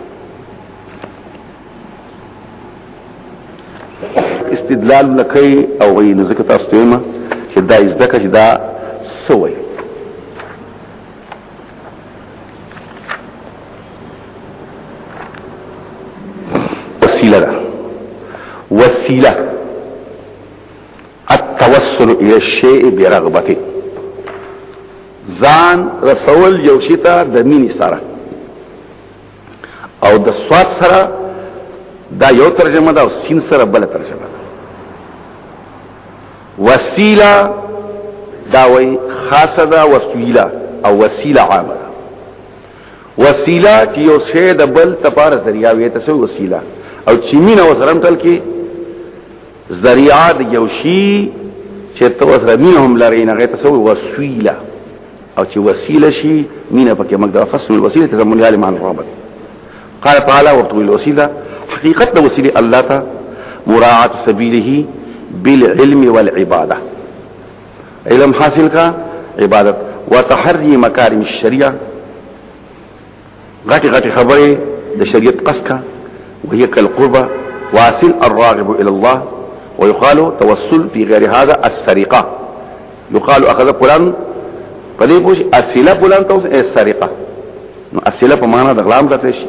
استدلال لکي او غي نو ذکر تاسو ته ما چې دا ازدکه چې دا سوې وسيله التوسل الى الشيء برغبته ځان رسول یو شی ته د مینې سره او د صوت سره دا یو ترجمه ده او سین سره بل ترجمه ده وسیله داوی خاصه دا وسیله او وسیله عامه وسیله چې یو شی د بل تپار ذریعہ وي ته وسیله او چې مینه وسرم تل کې ذریعہ د یو شی چې تو سره مینه هم لري نه ته وسیله او چې وسیله شي مینه پکې مقدار فصل الوسيله تزمن علي مع الرابط قال تعالى وقت الوسيله حقیقت د وسیله الله ته مراعات سبيله بالعلم والعباده علم حاصل کا عبادت وتحري مكارم الشريعه غټي غټي خبره د شریعت قص کا وهي كالقربة واصل الراغب الى الله ويقال توسل في غير هذا السرقه يقال اخذ فلان پدې پوښ اصله فلان ته السرقه نو اصله په معنا د غلام راته شي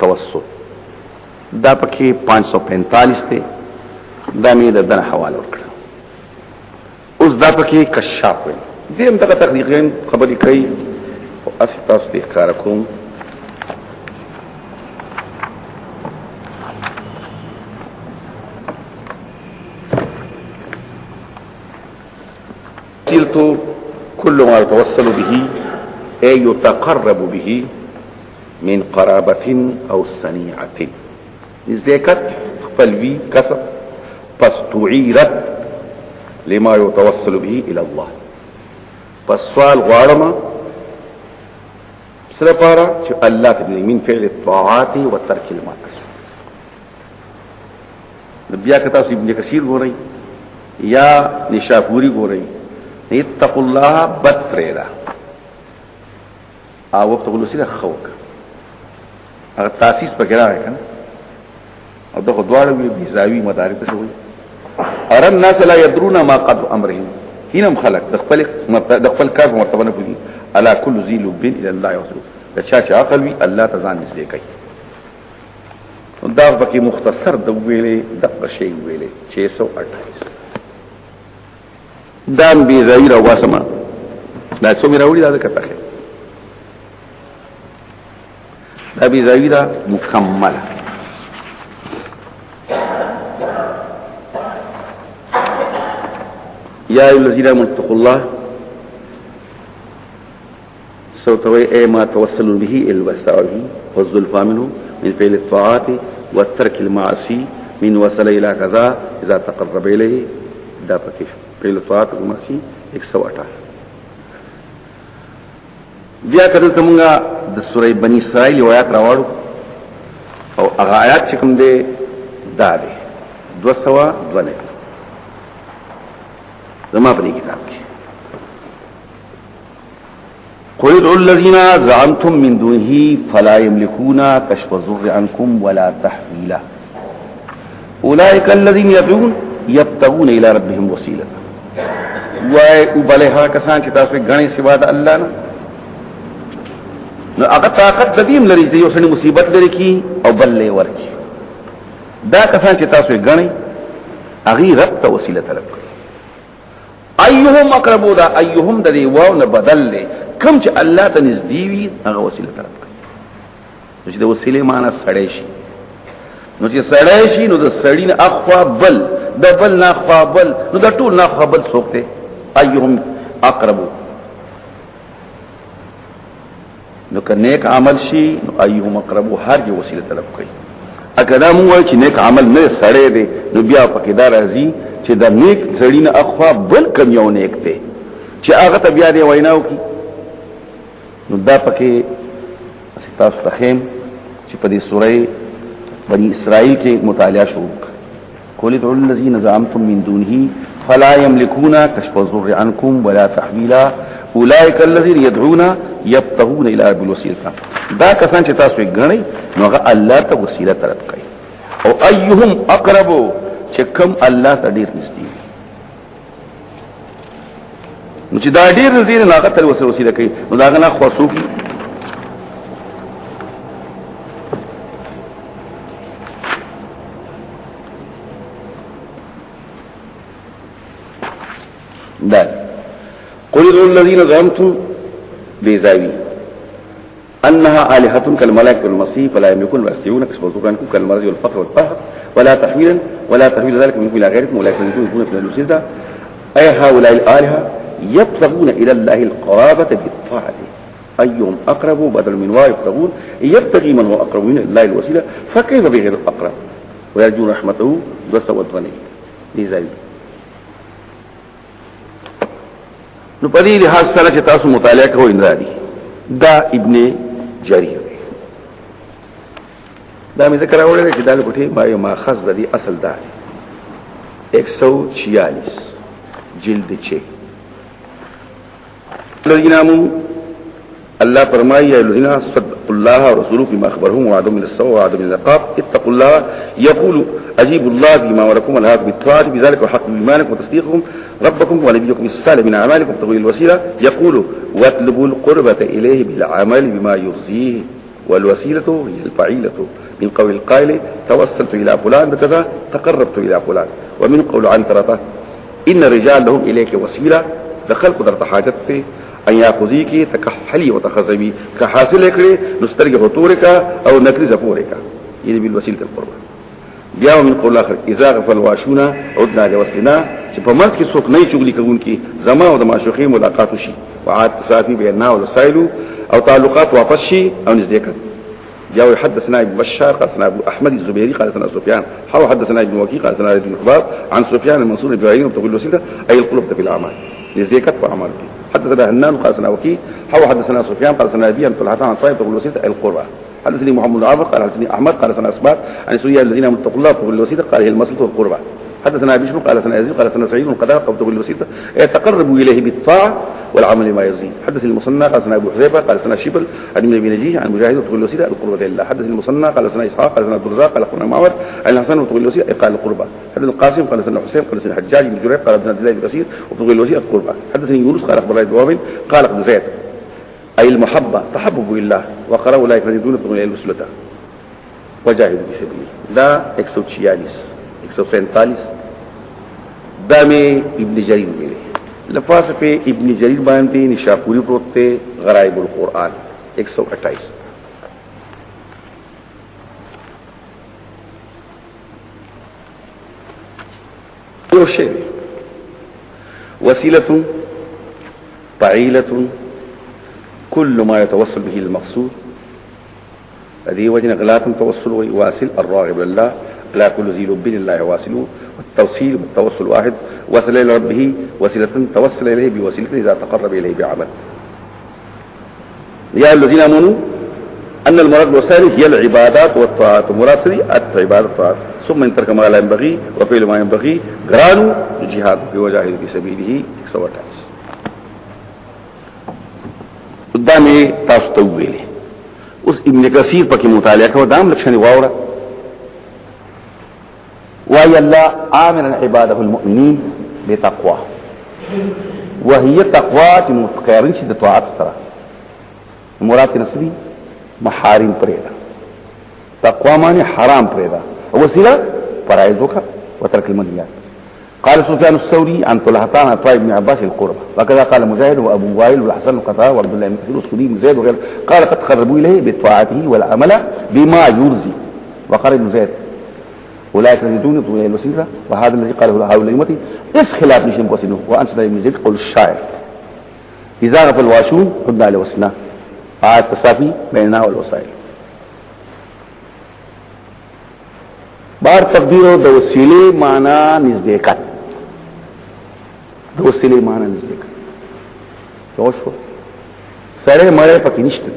توسل دا پکې 545 ته دا مې د دن حواله وکړه اوس دا پکې کشاف وي دې هم ته تقریبا خبرې کوي او اسی تاسو ته ښکار کوم قلت كل ما يتوصل به اي يتقرب به من قرابة او صنيعة ذكر فلوي كسب فاستعيرت لما يتوصل به الى الله فالسؤال غارما سلپارا چې الله تعالی من فعل الطاعات وترك المعاصي بیا کتا سی ابن کثیر ګورئ یا نشاپوری ګورئ اتقوا الله بفردا او وقت غلو سره خوک هغه تاسیس پکې راغی کنه او دغه دواړه وی بيزاوی مدارک څه وي ار الناس لا يدرون ما قد امرهم هینم خلق د خپل کار په مرتبه نه پوي الا كل ذي لب الى الله يوصل دا چې عقل وی الله تزان نږدې کوي دا پکې مختصر د ویلې دغه شی ویلې 628 دام بی زاوی را واسما دا سو می راوړي دا کته دا بی زاوی دا مکمل یا ایو الذین آمنوا اتقوا الله سوتوي اي ما توسلوا به الوسائل والزلفى منه من فعل الطاعات والترك المعاصي من وصل الى كذا اذا تقرب اليه دا پکې فعل الطاعات والمعاصي 118 بیا کله څنګه د سورې بنی اسرائیل روایت راوړو او هغه آیات چې کوم دي دا دي 202 زما په کتاب کې قل ادعوا الذين زعمتم من دونه فلا يملكون كشف الضر عنكم ولا تحويلا اولئك الذين يدعون يبتغون الى ربهم وسيله وبلها کسان چې تاسو غني سوا د الله نه نو هغه طاقت د دې لري چې یو څه مصیبت لري کی او بل له ورکی دا کسان چې تاسو غني هغه رب ته وسیله طلب کوي ايهم اقربوا دا ايهم د دې واو نه بدل له کوم چې الله ته نږدې وي هغه وسیله طلب کوي چې د وسیله معنی سړی شي نو چې سړی شي نو د سړی نه اخوا بل د بل نه اخوا بل نو د ټول نه اخوا بل څوک دی ايهم اقربوا نو که نیک عمل شي نو ايهم اقربوا هر یو وسیله طلب کوي اګه دا مو وای چې نیک عمل نه سړی دی نو بیا پکې دا راځي چې د نیک سړی نه اخوا بل کم یو نیک دی چې هغه ته بیا دی ویناو کی نو دا پکې تاسو ته خیم چې په دې سورې بنی اسرائیل کې مطالعه شروع قل ادعوا الذين زعمتم من دونه فلا يملكون كشف الضر عنكم ولا تحويلا اولئك الذين يدعون يبتغون الى رب الوسيله دا کسان چې تاسو غنئ نو هغه الله ته وسیله طلب کوي او ايهم اقرب چې کوم الله ته ډیر نږدې نو چې دا ډیر نږدې نه هغه ته وسیله کوي نو دا غنا خاصو کی دا قل ادعوا الذين زعمتم بزاوي انها الهه كالملائكه والمسيح فلا يملكون ويستطيعون كسب الضر عنكم كالمرض والفقر والقهر ولا تحويلا ولا تحويل ذلك منكم الى غيركم ولكن يكون في الوسيله اي هؤلاء الالهه يبتغون الى الله القرابه بالطاعه ايهم اقرب بدل من يبتغون يبتغي من هو اقرب من الله الوسيله فكيف بغير الاقرب ويرجون رحمته وسوت غني لذلك نو پدې لحاظ سره چې تاسو مطالعه کوئ اندرادي دا ابن جرير دا مې ذکر اورل چې دا لګټي ما یو ماخذ د دې اصل دا 146 جلد 6 الذين امنوا الله فرمایي یا الذين صدقوا الله ورسوله فيما اخبرهم وعدوا من السوء وعدوا من العقاب اتقوا الله يقول اجيبوا الله بما امركم والهاك بالطاعه بذلك وحق ايمانكم وتصديقكم ربكم ونبيكم الصالح من اعمالكم تطويل الوسيله يقول واطلبوا القربة اليه بالعمل بما يرضيه والوسيله هي الفعيله من قول القائل توسلت الى فلان بكذا تقربت الى فلان ومن قول عنترة ان الرجال لهم اليك وسيله دخل قدرت حاجت ان ياخذيك تكحلي وتخزبي كحاصل کړي نسترګ هتورك او نکري زفورك یعنی بالوسيله القربة بیا من قول اخر اذا غفل واشونا عدنا لوسلنا چې په منځ کې څوک نه چغلي کوونکی زما او د معشوقې ملاقات شي وعاد تصافي بيننا والوسائل او تعلقات واپس شي او نزدېکت جاء حدثنا ابن بشار قال حدثنا ابو احمد الزبيري قال حدثنا سفيان حدثنا حدثنا ابن وكيع قال حدثنا ابن حباب عن سفيان المنصور بن عيينة وتقول الوسيله اي القلوب في الاعمال نزدېکت په اعمال کې حدثنا هنان قال حدثنا وكيع حدثنا سفيان قال حدثنا ابي ان طلحه عن طيب تقول الوسيله اي القربى حدثني محمد بن عمرو قال حدثني احمد قال حدثنا اسباط عن سوريا الذين اتقوا الله تقول الوسيله قال هي المصلحه والقربى حدثنا ابي بشر قال حدثنا يزيد قال حدثنا سعيد بن قتاده قال تقول الوسيله يتقرب اليه بالطاعه والعمل ما يرضيه حدثني المصنع قال حدثنا ابو حذيفه قال حدثنا شبل عن ابن ابي نجيح عن مجاهد تقول الوسيله القربى لله حدثني المصنع قال حدثنا اسحاق قال حدثنا عبد الرزاق قال اخونا معمر عن الحسن تقول الوسيله قال القربى حدثنا القاسم قال حدثنا حسين قال حدثنا الحجاج بن جرير قال حدثنا عبد الله بن كثير وتقول الوسيله القربى حدثني يونس قال اخبرني ابن قال ابن زيد اي المحبه تحبب الى وقرأ اولئك الذين تقول الوسيله وجاهدوا في سبيله دا 146 دا میں ابن جریر ملے لفاظ پہ ابن جریر باندھتے نشاپوری پروتے غرائب القرآن 128 وسيلة فعيلة كل ما يتوصل به المقصود هذه وجه غلات توصل وواصل الراغب لله لا كل ذي لب لله واصل والتوصيل بالتوصل واحد وصل الى ربه وسيله توصل اليه بوسيله اذا تقرب اليه بعمل يا الذين امنوا ان المراد والوسائل هي العبادات والطاعات مراد سري العبادات والطاعات ثم ان ترك ما لا ينبغي وفعل ما ينبغي غرانو الجهاد في وجاهد في سبيله 128 قدامي تاسو ته ویلې اوس ابن کثیر پکې مطالعه کوي دام لښنی واوره وهي الله آمرا عباده المؤمنين بتقوى وهي تقوى متقارن شي د طاعت سره مراد نسبي محارم پرېدا تقوى معنی حرام پرېدا وسيله فرائض وکړه وترك المنهيات قال سفيان الثوري عن طلحة عن عطاء بن عباس القربة وكذا قال مجاهد وابو وائل والحسن القطاع وعبد الله بن كثير والسدي بن زيد وغيره قال قد قربوا اليه بطاعته والعمل بما يرضي وقال ابن زيد اولئك الذين يطلبون الوسيله وهذا الذي قاله هؤلاء امتي اس خلاف نشم قصيده وانشد ابن زيد قول الشاعر اذا غفل الواشون قدنا لوسنا آيات تصافي بيننا والوسائل بار تقدیر د وسیله معنا نزدېکت د وسیله معنا نزدېکت دوشو سره مړې پکې نشته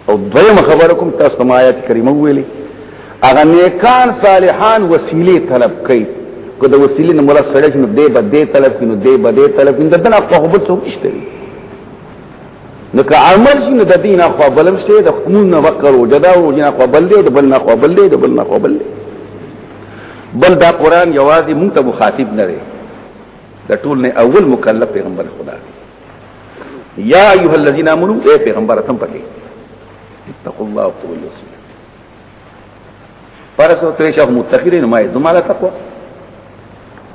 او دویمه خبره کوم تاسو ما آیات کریمه ویلي اغه نیکان صالحان وسیله طلب کوي کو د وسیله نه مراد سره چې نو دې بده طلب کینو دې بده طلب کینو دغه خو به څه نشته نو که عمل شي نو د دین خو بلم شي د قانون نه وکړو جدا او جنا خو بل دې د بل نه خو بل دې د بل نه خو بل بل دا قران یوازې مونږ ته مخاطب نه دی د ټول نه اول مکلف پیغمبر خدا یا ایها الذین آمنوا اے پیغمبر تم پکې اتقوا الله واتقوا الوسیله فرسو تریشا متقین ما دماله تقوا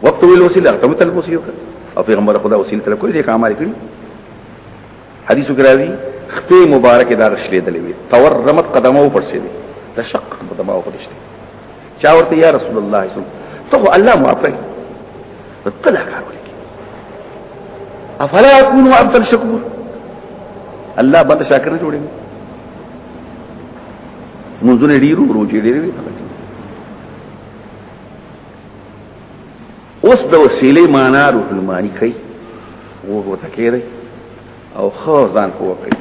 واتقوا الوسیله تم تل وسیله او پیغمبر خدا وسیله تل کوي دې اعمال کړی حدیث کې راځي خپل مبارک دا غشلې دلې وي تورمت قدمه پر سي دي تشق قدمه پر شي چا ورته یا رسول الله صلی ته الله معافی طلع کار ولکي افلا اكون عبد الشكور الله بنده شاکر نه جوړي منځونه ډیرو روزي ډیرو اوس د وسیلې معنا روح المانی کوي وګورته کېږي او خو ځان خو کوي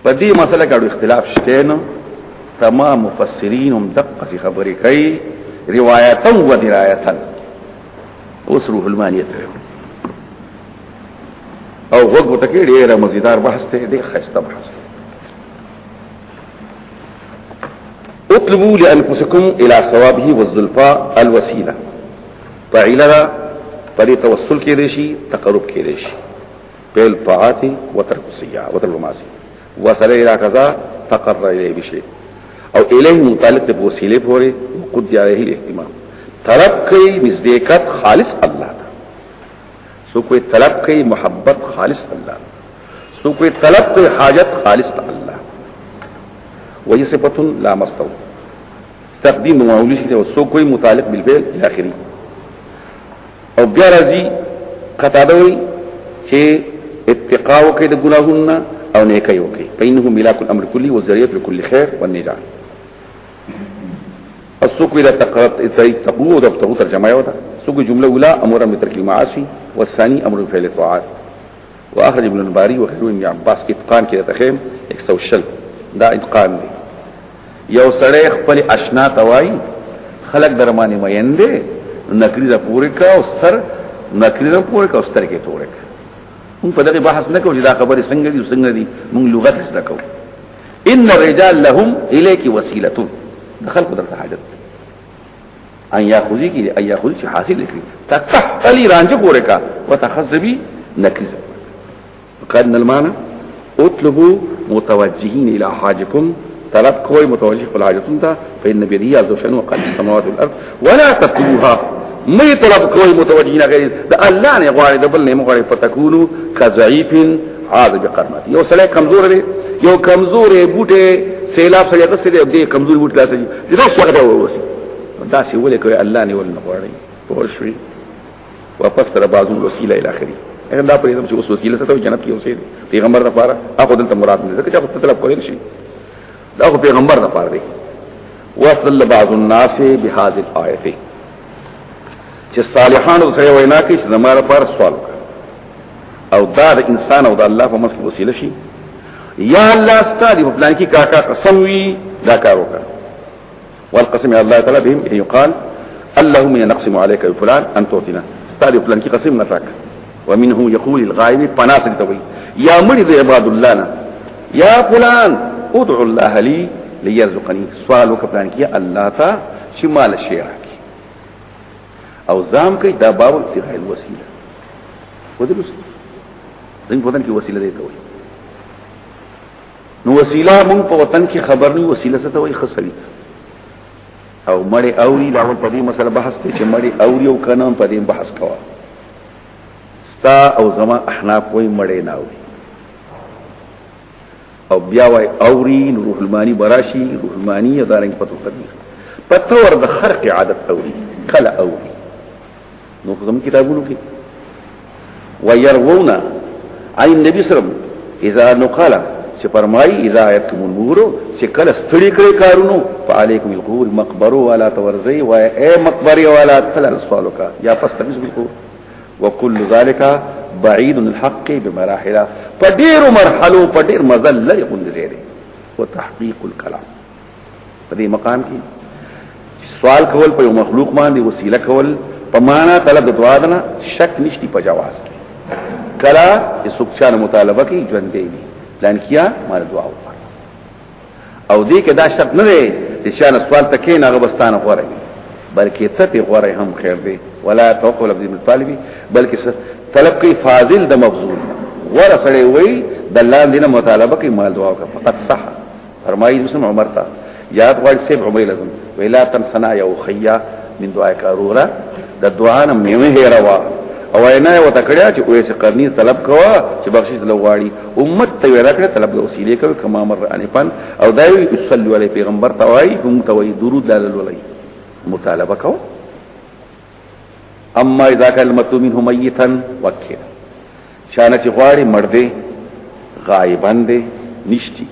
په دې مسله کې اختلاف شته نو تمام مفسرین هم دقه خبرې کوي روایتا و درایتا اوس روح المانی ته او وګورته کې ډېر مزیدار بحث ته ډېر خسته بحث اطلبوا لانفسكم الى ثوابه والزلفى الوسيله فعلا پدې توسل کې دي شي تقرب کې دي شي بل طاعات وترك السيئات وترك المعاصي وصل الى كذا تقرر اليه بشيء او اليه متعلق بوسيله پورې قد عليه الاهتمام طلب کوي نزدېکت خالص الله سو کوئی طلب کوي محبت خالص الله سو کوئی طلب کوي حاجت خالص الله وهي صفه لا مستو تقديم معولي شي او سو کوئی متعلق بالفعل الى اخره او بیا راځي قطادوي چې اتقاء کوي د ګناهونو او نیکي کوي فإنه ملاك الامر كله والذريعه لكل خير والنجاح السوق الى تقوى وتقوى ترجمه ودا سوق جمله اولى امر بترك المعاصي والثاني امر بفعل الطاعات واخرج ابن الباري وخير ابن عباس اتقان کې تخیم 160 دا اتقان دی یو سړی خپل آشنا توای خلق درمانه مینده نکری دا پوری کا او سر نکری دا پوری کا او سر کې توړه مون په دغه بحث نه کوو چې دا خبره څنګه دي څنګه دي مون لغت څه کوو ان الرجال لهم اليك وسيله دخل قدرت حاجت ان ياخذي کی ان ياخذ شي حاصل لكي تتحلي رانجه پوری کا وتخذبي نکری وقالنا المعنى اطلبوا متوجهين الى حاجكم طلب کوئی متوجه فل حاجتون تا فإن بيده عز وجل وقال السماوات والأرض ولا تطلبوها مي طلب کوئی متوجهين غير ده الله نه غواړي د بل نه غواړي فتكونوا كضعيف عاذ بقرمات یو سړی کمزور دی یو کمزور بوټه سیلاب سره قصه دی کمزور بوټه لاسه دی دا څه وخت ووسی دا څه ولې کوي الله نه ول نه غواړي پوښوي وفسر بعض الوسيله الى اخره اگر دا پرې چې اوس وسیله څه ته جنت کې اوسې پیغمبر لپاره هغه دلته مراد نه ځکه چې طلب کول شي دا خو پیغمبر نه پاره دی وصل بعض الناس بهذه الايه چې صالحانو سره وینا کوي چې زموږ لپاره سوال او دا د انسان او د الله په مسکه وسیله شي یا الله ستاسو په پلان کې کاکا قسم وی دا کار وکړه والقسم الله تعالی بهم يقال اللهم نقسم عليك بفلان ان تعطينا ستاسو په پلان کې قسم نه تاک ومنه يقول الغائب فناصر توي يا مريض عباد الله يا فلان ادعو الله لي ليرزقني سوال وکړه کې الله تا شمال شیرا کی او زام کوي دا باب ابتغاء الوسيله ودلوس دغه وطن کې وسیله دی ته وي نو وسیله مونږ په وطن کې خبر نه وسیله څه ته وي خسري او مړی اوري دا په دې مسله بحث کوي چې مړی اوري او کنه په دې بحث کوا ستا او زما احناف وي مړی نه اوري او بیا وای اوري روح المانی براشي روح المانی دارنګ پتو قدیر پتور د خرق عادت اوري کله اوري نو کوم کتابونو کې ويروون عن النبي صلی الله علیه وسلم اذا نقال چې فرمایي اذا ایتکم النور چې کله ستړي کړي کارونو فعليكم القبور مقبره ولا تورزي و اي مقبره ولا تل سوالک یا فاستغيث بالقبور وكل ذلك بعيد الحق بمراحل فدير مرحلو فدير مزل يكون زياده وتحقيق الكلام فدې مقام کې سوال کول په مخلوق باندې وسیله کول په معنا طلب د دعا نه شک نشتی په جواز کې کلا چې سوچانه مطالبه کې ژوند دی پلان کیا مال دعا وکړه او دې کې دا شرط نه دی چې شان سوال تکې نه غبستانه غوړي بلکې ته غوړي هم خیر دی ولا توقل ابن طالبي بلکې طلب کوي فاضل د مبذول ورسره وي د الله دینه مطالبه کوي مال دعا وکړه فقط صح فرمایي مسلم عمر تا یاد غوړ سیب عمر لازم ویلا تنسنا یا خیا من دعای کارورا د دعا نه میوه هروا او نه و تکړه چې اوه څه قرنی طلب کوا چې بخشش لغواړي امت ته ورکړه طلب د وسیله کوي کما مر انفن او دایو صلی علی پیغمبر توای هم توي درود دلل ولای مطالبه کو اما اذا كان المطلوب منه ميتا وكل شانه چې غواړي مرده غائبان دي نشتي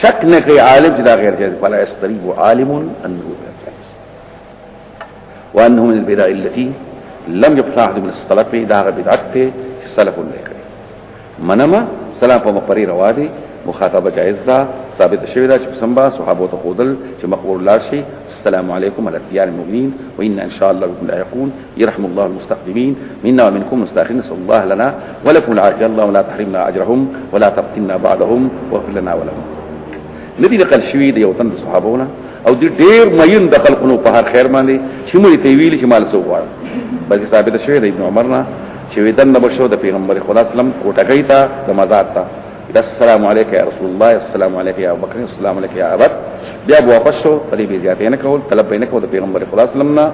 شک نه کوي عالم چې دا غیر جائز فلا يستريب عالم انه جائز وانه من البدع التي لم يبقى احد من السلف دا بدعت ته سلف نه کوي منما سلام په مقرر روا دي مخاطبه جائز ده ثابت شوی دا چې سمبا صحابه ته خودل چې مقبول الله شي السلام عليكم على ديار المؤمنين وإن إن شاء الله بكم لاحقون يرحم الله المستقدمين منا ومنكم مستاخرين نسأل الله لنا ولكم العافية الله ولا تحرمنا أجرهم ولا تفتنا بعدهم واغفر لنا ولهم ندي نقل شوی دی یو تن صحابهونه او دې ډېر مین د خلقونو په هر خیر باندې چې موږ ته ویل چې مال سو غواړي بلکې ثابت شوی دی ابن عمرنا چې ودن نبشو د پیغمبر خدا سلام کوټګی تا د مزار تا السلام علیک یا رسول الله السلام علیک یا ابو بکر السلام علیک یا ابد بیا بو واپس شو په دې زیاتې نه کول طلب نه کول د پیغمبر خدا سلام نه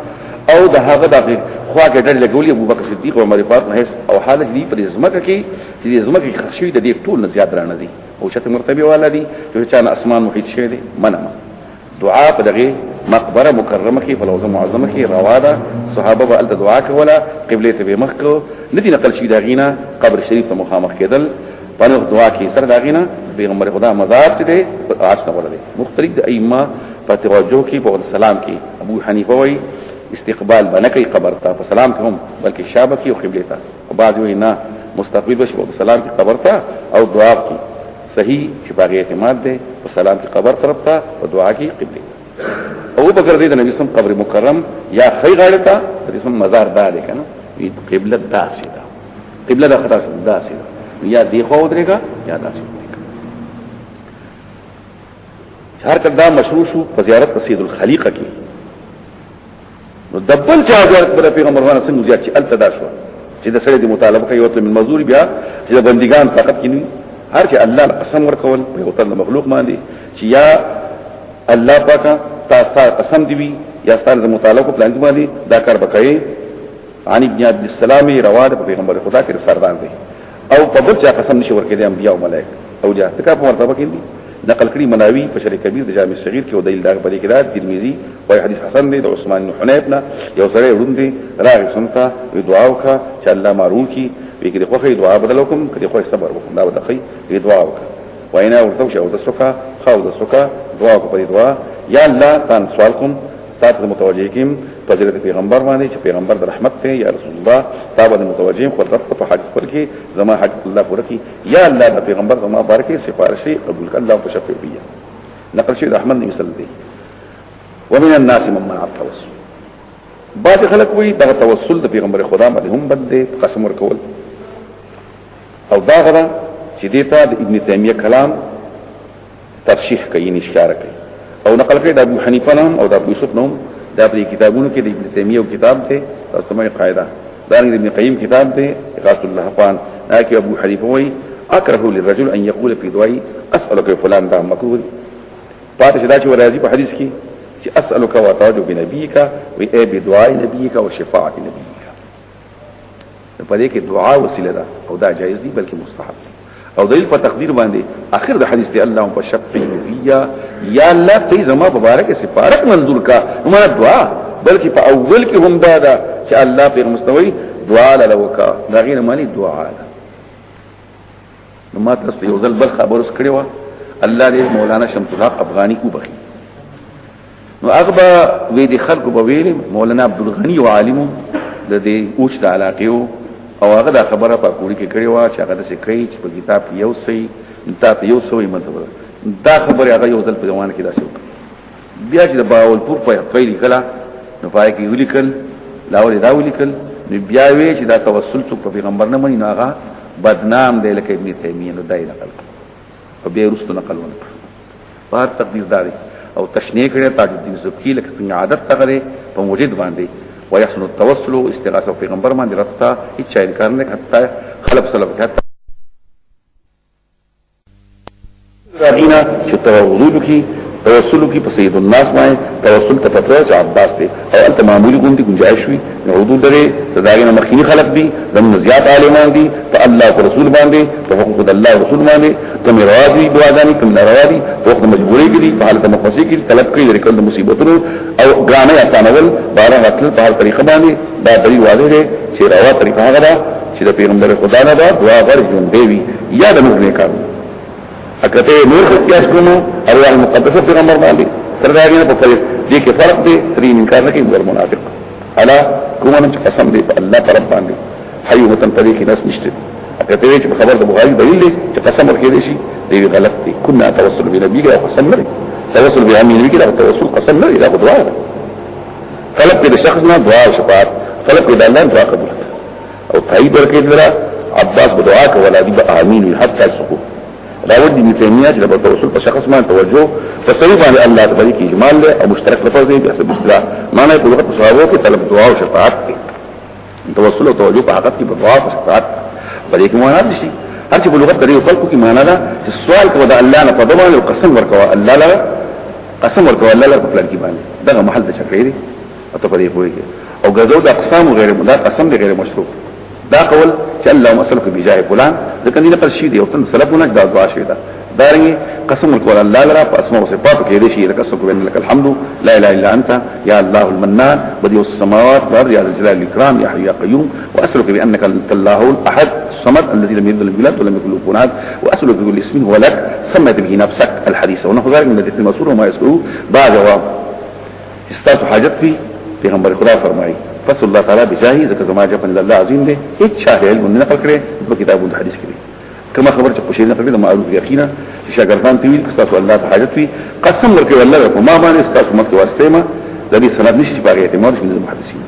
او د هغه دغه خوا کې ډېر لګولي ابو بکر صدیق او عمر فاطمه هیڅ او حالت دې په زمکه کې چې زمکه خشوي د دې ټول نه زیات رانه دي او شته مرتبه والا دي چې چا اسمان محیط شه دي منما دعا په دغه مقبره مکرمه کې فلوزه معظمه کې رواده صحابه به ال دعا کوله قبله ته مخ کو ندي نقل شي داغینا قبر شریف ته مخامخ کېدل پنځه دعا کې سره داغینا پیغمبر خدا مزار چې دی آج نه ولده مختلف د ائمه په توجه کې په سلام کې ابو حنیفه وای استقبال بنکې قبر ته په سلام کې هم بلکې شابه کې او قبله ته او بعض وی نه مستقبل بشي په سلام کې قبر ته او دعا کې صحیح چې باغی اعتماد ده په سلام کې قبر طرف ته او دعا کې قبله او بغیر دې د نبی سم قبر مکرم یا خی غاړه ته د سم مزار ده کنه قبله داسې ده قبله د خطا داسې ده یا دی خو ودرېګا یا داسې هر کله مشروع شو په زیارت سید الخلیقه کې نو دبل چا زیارت پر پیغمبر باندې څنګه زیات چې التدا شو چې د سړي د مطالبه کوي او من مزدور بیا چې بندګان فقط کینی هر چې الله قسم ورکول په یو تل مخلوق باندې چې یا الله پاک تاسو قسم دی یا ستاسو د مطالبه پلان باندې دا کار وکړي عن ابن عبد السلام رواه پیغمبر خدا کې سردار دی او په بل چا قسم نشي ورکړي انبیاء او ملائکه او جا تکا په مرتبه کې دي نقل کړي مناوي په شریک کبیر د جامع صغیر کې او دلیل دا په کې دا ترمذی او حدیث حسن دی د عثمان بن حنیف نه یو سره وروندي راغی سنتا دعا وکړه چې الله مارون کی وی کې خوخه دعا بدلوکم کړي خو صبر وکم دا ودخی دعا وکړه وینا ورته شو د سوکا خو د سوکا دعا په دعا یا الله تان سوال کوم تاسو متوجه کیم فضیلت پیغمبر باندې چې پیغمبر د رحمت ته یا رسول الله تاسو متوجه قدرت په حق پر کې زما حق الله پر کې یا الله د پیغمبر زما بارکه سفارشي قبول کړه الله په شفیعیه نقل شي د احمد بن مسلم ومن الناس من منع التوسل بعض خلک وی دا توسل د پیغمبر خدا باندې هم بد دي قسم ورکول او دا غره چې دیتا د ابن تیمیه کلام ترشیح کوي اشاره کوي او نقل کړي د ابو حنیفه نوم او د ابو یوسف نوم دا په کتابونو کې د ابن تیمیه او کتاب ته تاسو مې قاعده دا د ابن قیم کتاب ته اغاثه اللهفان دا کې ابو حنیفه وایي اکره للرجل ان يقول في دعائي اسالك فلان دا مکروه پاتې شدا چې ورازي په حدیث کې چې اسالك وتوجه بنبيك و اي بدعاء نبيك وشفاعه نبيك په دې کې دعا وسیله ده او دا جایز دي بلکې مستحب دي او دلیل په تقدیر باندې اخر د حدیث دی اللهم بشفعی فیا یا الله ته زما مبارک سفارت منظور کا نو دعا بلکې په اول کې هم دا ده چې الله په مستوي دعا لوکا دا غیر معنی دعا نو ما تاسو یو ځل بل خبر اوس کړی و الله دې مولانا شمس الحق افغانی کو بخي نو هغه وی دي خلکو به ویل مولانا عبد الغنی عالم د دې اوچ د علاقه او هغه دا خبره په کوړی کې کړی و چې هغه د سکرای چې په کتاب کې یو صحیح کتاب یو صحیح مطلب دا خبره هغه یو ځل په ځوان کې داسې وکړه بیا چې د باولپور په خپل کلا نو پای کې ولیکل لاول دا ولیکل نو بیا وی چې دا توسل څوک په پیغمبر نه مني نو هغه بدنام دی لکه ابن تیمیه نو دای نقل او بیا رسول نقل ونه په تقدیر داري او تشنیع کړي تاج الدین سبکی لکه څنګه عادت تغره په موجود باندې ويحسن التوسل استغاثه پیغمبر باندې رتا هیڅ انکار نه حتی خلف سلف حتی راغینا چې توسل کی په سید الناس باندې توسل ته پتر چې عباس دی او انت معمولی کوم دي گنجائش وي حدود لري داګه مخکینی خلق دي زموږ زیات عالمان دي په الله او رسول باندې په حقوق الله او رسول باندې کمی روادی دعاګانی کمی ناروادی وخت مجبوری کې دي په حالت مخصوصي کې طلب کوي لري کله مصیبتونو او ګرانه اسانول باران اصل په هر طریقه باندې دا دلیل واضح دی چې روا طریقه هغه ده چې د پیغمبر خدا نه دا دعا ورجون دی یا د موږ نه کارو اکته نور احتیاج کوو ارواح المقدسه پیغمبر باندې تر دا نه په دې کې فرق دی ترې انکار نه کوي ور منافق الا کومه چې قسم دی الله پر باندې حي وطن طریق ناس نشته اکته چې خبر د بخاری دلیل دی چې قسم ورکړي شي دی غلط دی كنا توسل بنبي کې قسم نه توسل بعمل کې توسل قسم نه دا دعا ده طلب کې د شخص نه دعا او شفاعت طلب کې د الله دعا قبول او تایید ورکړي درا عباس بدعا کولا دی امين حتى السقوط راود ابن تیمیہ چې د توسل په شخص باندې توجه تصریح باندې الله تعالی کې اجمال له او مشترک لفظ دی په حسب اصطلاح معنی په لغت صحابه کې طلب دعا او شفاعت دی توسل او توجه په حقیقت کې دعا او شفاعت بلکې معنا نشي هر چې په لغت د خلکو کې معنا ده چې سوال کوي د الله نه په دمانه او قسم ورکوه الله لا قسم ورکوه الله لا په پلان کې باندې دا محل د شکرې دی او ته په دې پوهیږي او غزو د اقسام غیر دا قسم دی غیر مشروع دا قول چې الله مسلک بجاه فلان ځکه دې نقل شي دی او تن سلفونه دا دعا شي دا دارنګ قسم ورکوه الله لرا په اسماء او صفات کې دې شي لکه سبحان الله لك الحمد لا اله الا انت يا الله المنان بديع السماوات والارض يا ذا الجلال والاكرام يا حي يا قيوم واسالك بانك انت الله الاحد الصمد الذي لم يلد ولم يولد ولم يكن له كفوا احد واسالك بكل اسم هو لك سميت به نفسك الحديث ونحو ذلك من الذي المسؤول وما يسأله بعد جواب استاذ حاجت في پیغمبر خدا فرمایي فصل الله تعالی بجاهي ذکر ما جاء من الله عظیم دي هیڅ شاهد علم نه نقل کړي په کتابو د حدیث کې کما خبر چې پوښتنه کوي د معروف یقینا چې شاګردان تویل استاذ الله حاجت في قسم ورکوي الله په ما باندې استاذ مسکه واسطه ما د دې سند نشي په اعتماد من المحدثين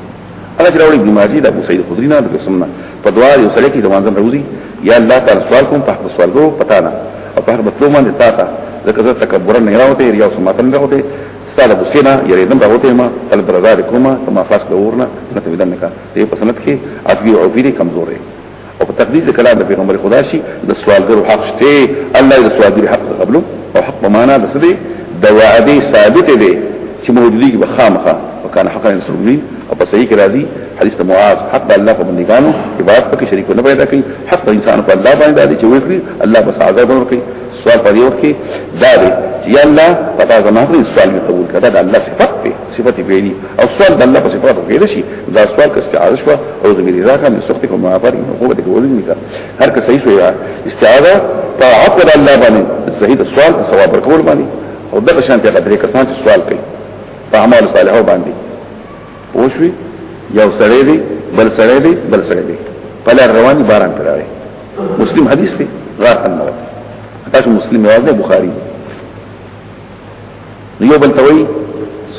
انا جراوي ابن ماجد ابو سعيد الخدري نه د قسمنا په دعا یو سره کې د منځن روزي یا الله تعالی سوال کوم په سوال کو پتا نه او په هر مطلوب باندې تا ذکر تکبر نه راوته یا سماتن راوته استاد ابو سینا یریدم راوته ما طلب رضا کوما کما فاس دورنا ته ودان کا دې په سند کې افګي او پیری کمزور دی او په تقدیر کلام د پیغمبر خدا شي د سوالګرو حق شته الله د سوالګرو حق قبلو او حق معنا د سدي د وعده ثابت دی چې موجودي بخامخه وکانه حقا رسولین او په صحیح کې راځي حدیث معاذ حق الله په بندګانو عبادت پکې شریک نه پیدا کوي حق انسان په الله باندې دی چې وکړي الله بس عذاب ورکړي سوال پر یو کې دا دی چې الله پتا زما پر سوال می قبول کړه دا الله صفات دی صفات ویلي او سوال د الله په صفاتو کې شي دا سوال کې استعاذه شو او زمي رضا کا من سختي کوم معافر او قوت کې ولې میکا هر که صحیح شو استعاذه طاعت الله باندې صحیح سوال ثواب ورکول باندې او دغه شان ته قدرې کسان چې سوال کوي په اعمال صالحو باندې وشوي یو سړی دی بل سړی دی بل سړی دی په لار رواني باران پراوي مسلم حدیث دی غاټ النور تاسو مسلم یوازې بخاری یو بل توي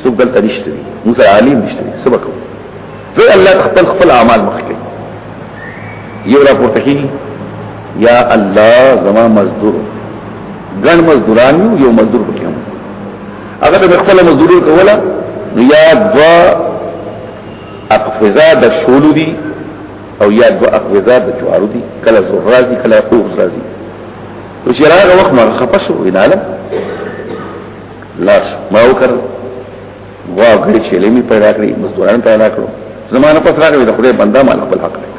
سوق بل تنشتري موسی عالم نشتري سبق زي الله خپل اعمال مخکې یو را پورته کی یا الله زما مزدور ګڼ مزدوران یو مزدور پکې هم هغه د خپل مزدور کوله یا دوا اقفزا د شولو دي او یا دوا اقفزا د جوارو دي کله زرازي کله قوس رازي او چې راغه وخت ما خپشو وینالم لاس ما وکړ وا غړي چې لمی پیدا کړی مزدوران پیدا کړو زمانه پس راغی د خدای بنده مال خپل حق لري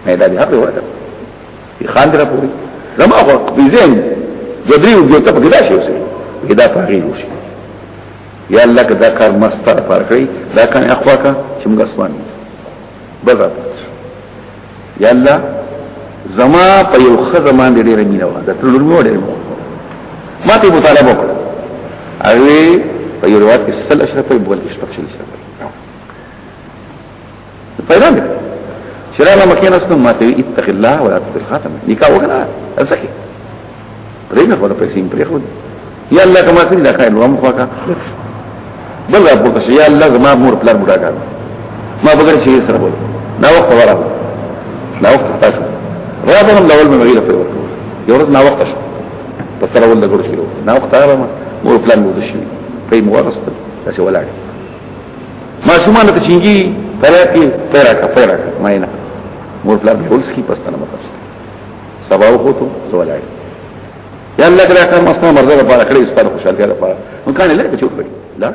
نه دا دي حق ورته په خان درا پوری زما خو بيزين جبريل جو ته پیدا شي اوسه پیدا فقیر وشي یا الله کدا کار مستر فرقي دا کان اخواکا چې موږ اسمان بذات یا الله زما په یو خزمان دې ډېر مینه و دا ټول نور ډېر ما ته مطالبه وکړه اوی په یو روایت کې سل اشرف په بل اشرف شل اشرف پیدا نه شرعنا مکان اسنه ما ته اتق الله ولا تتق الخاتم نکاح وکړه ځکه پرېنه خو د پیسې پرې خو یا الله کما سړي دا کار نو مخواکا بل رب ته یا الله زما مور پلان بډا کار ما بغیر شي سره بول دا وخت ورا دا وخت تاسو راځم ډول مې ویل په ورته یو ورځ نا وخت شو په سره ول دغه شروع نا وخت راځم مور پلان مو دشي په مو واغست دا څه ولاړ ما شومان ته چینګي ترې پیرا ما نه مور پلان به ولسکی پستانه متاسه سبا وخته سوالای یا الله کله کار مستنه مرزه لپاره کړی استاد خوشاله لپاره مکان له کې چوک کړی لا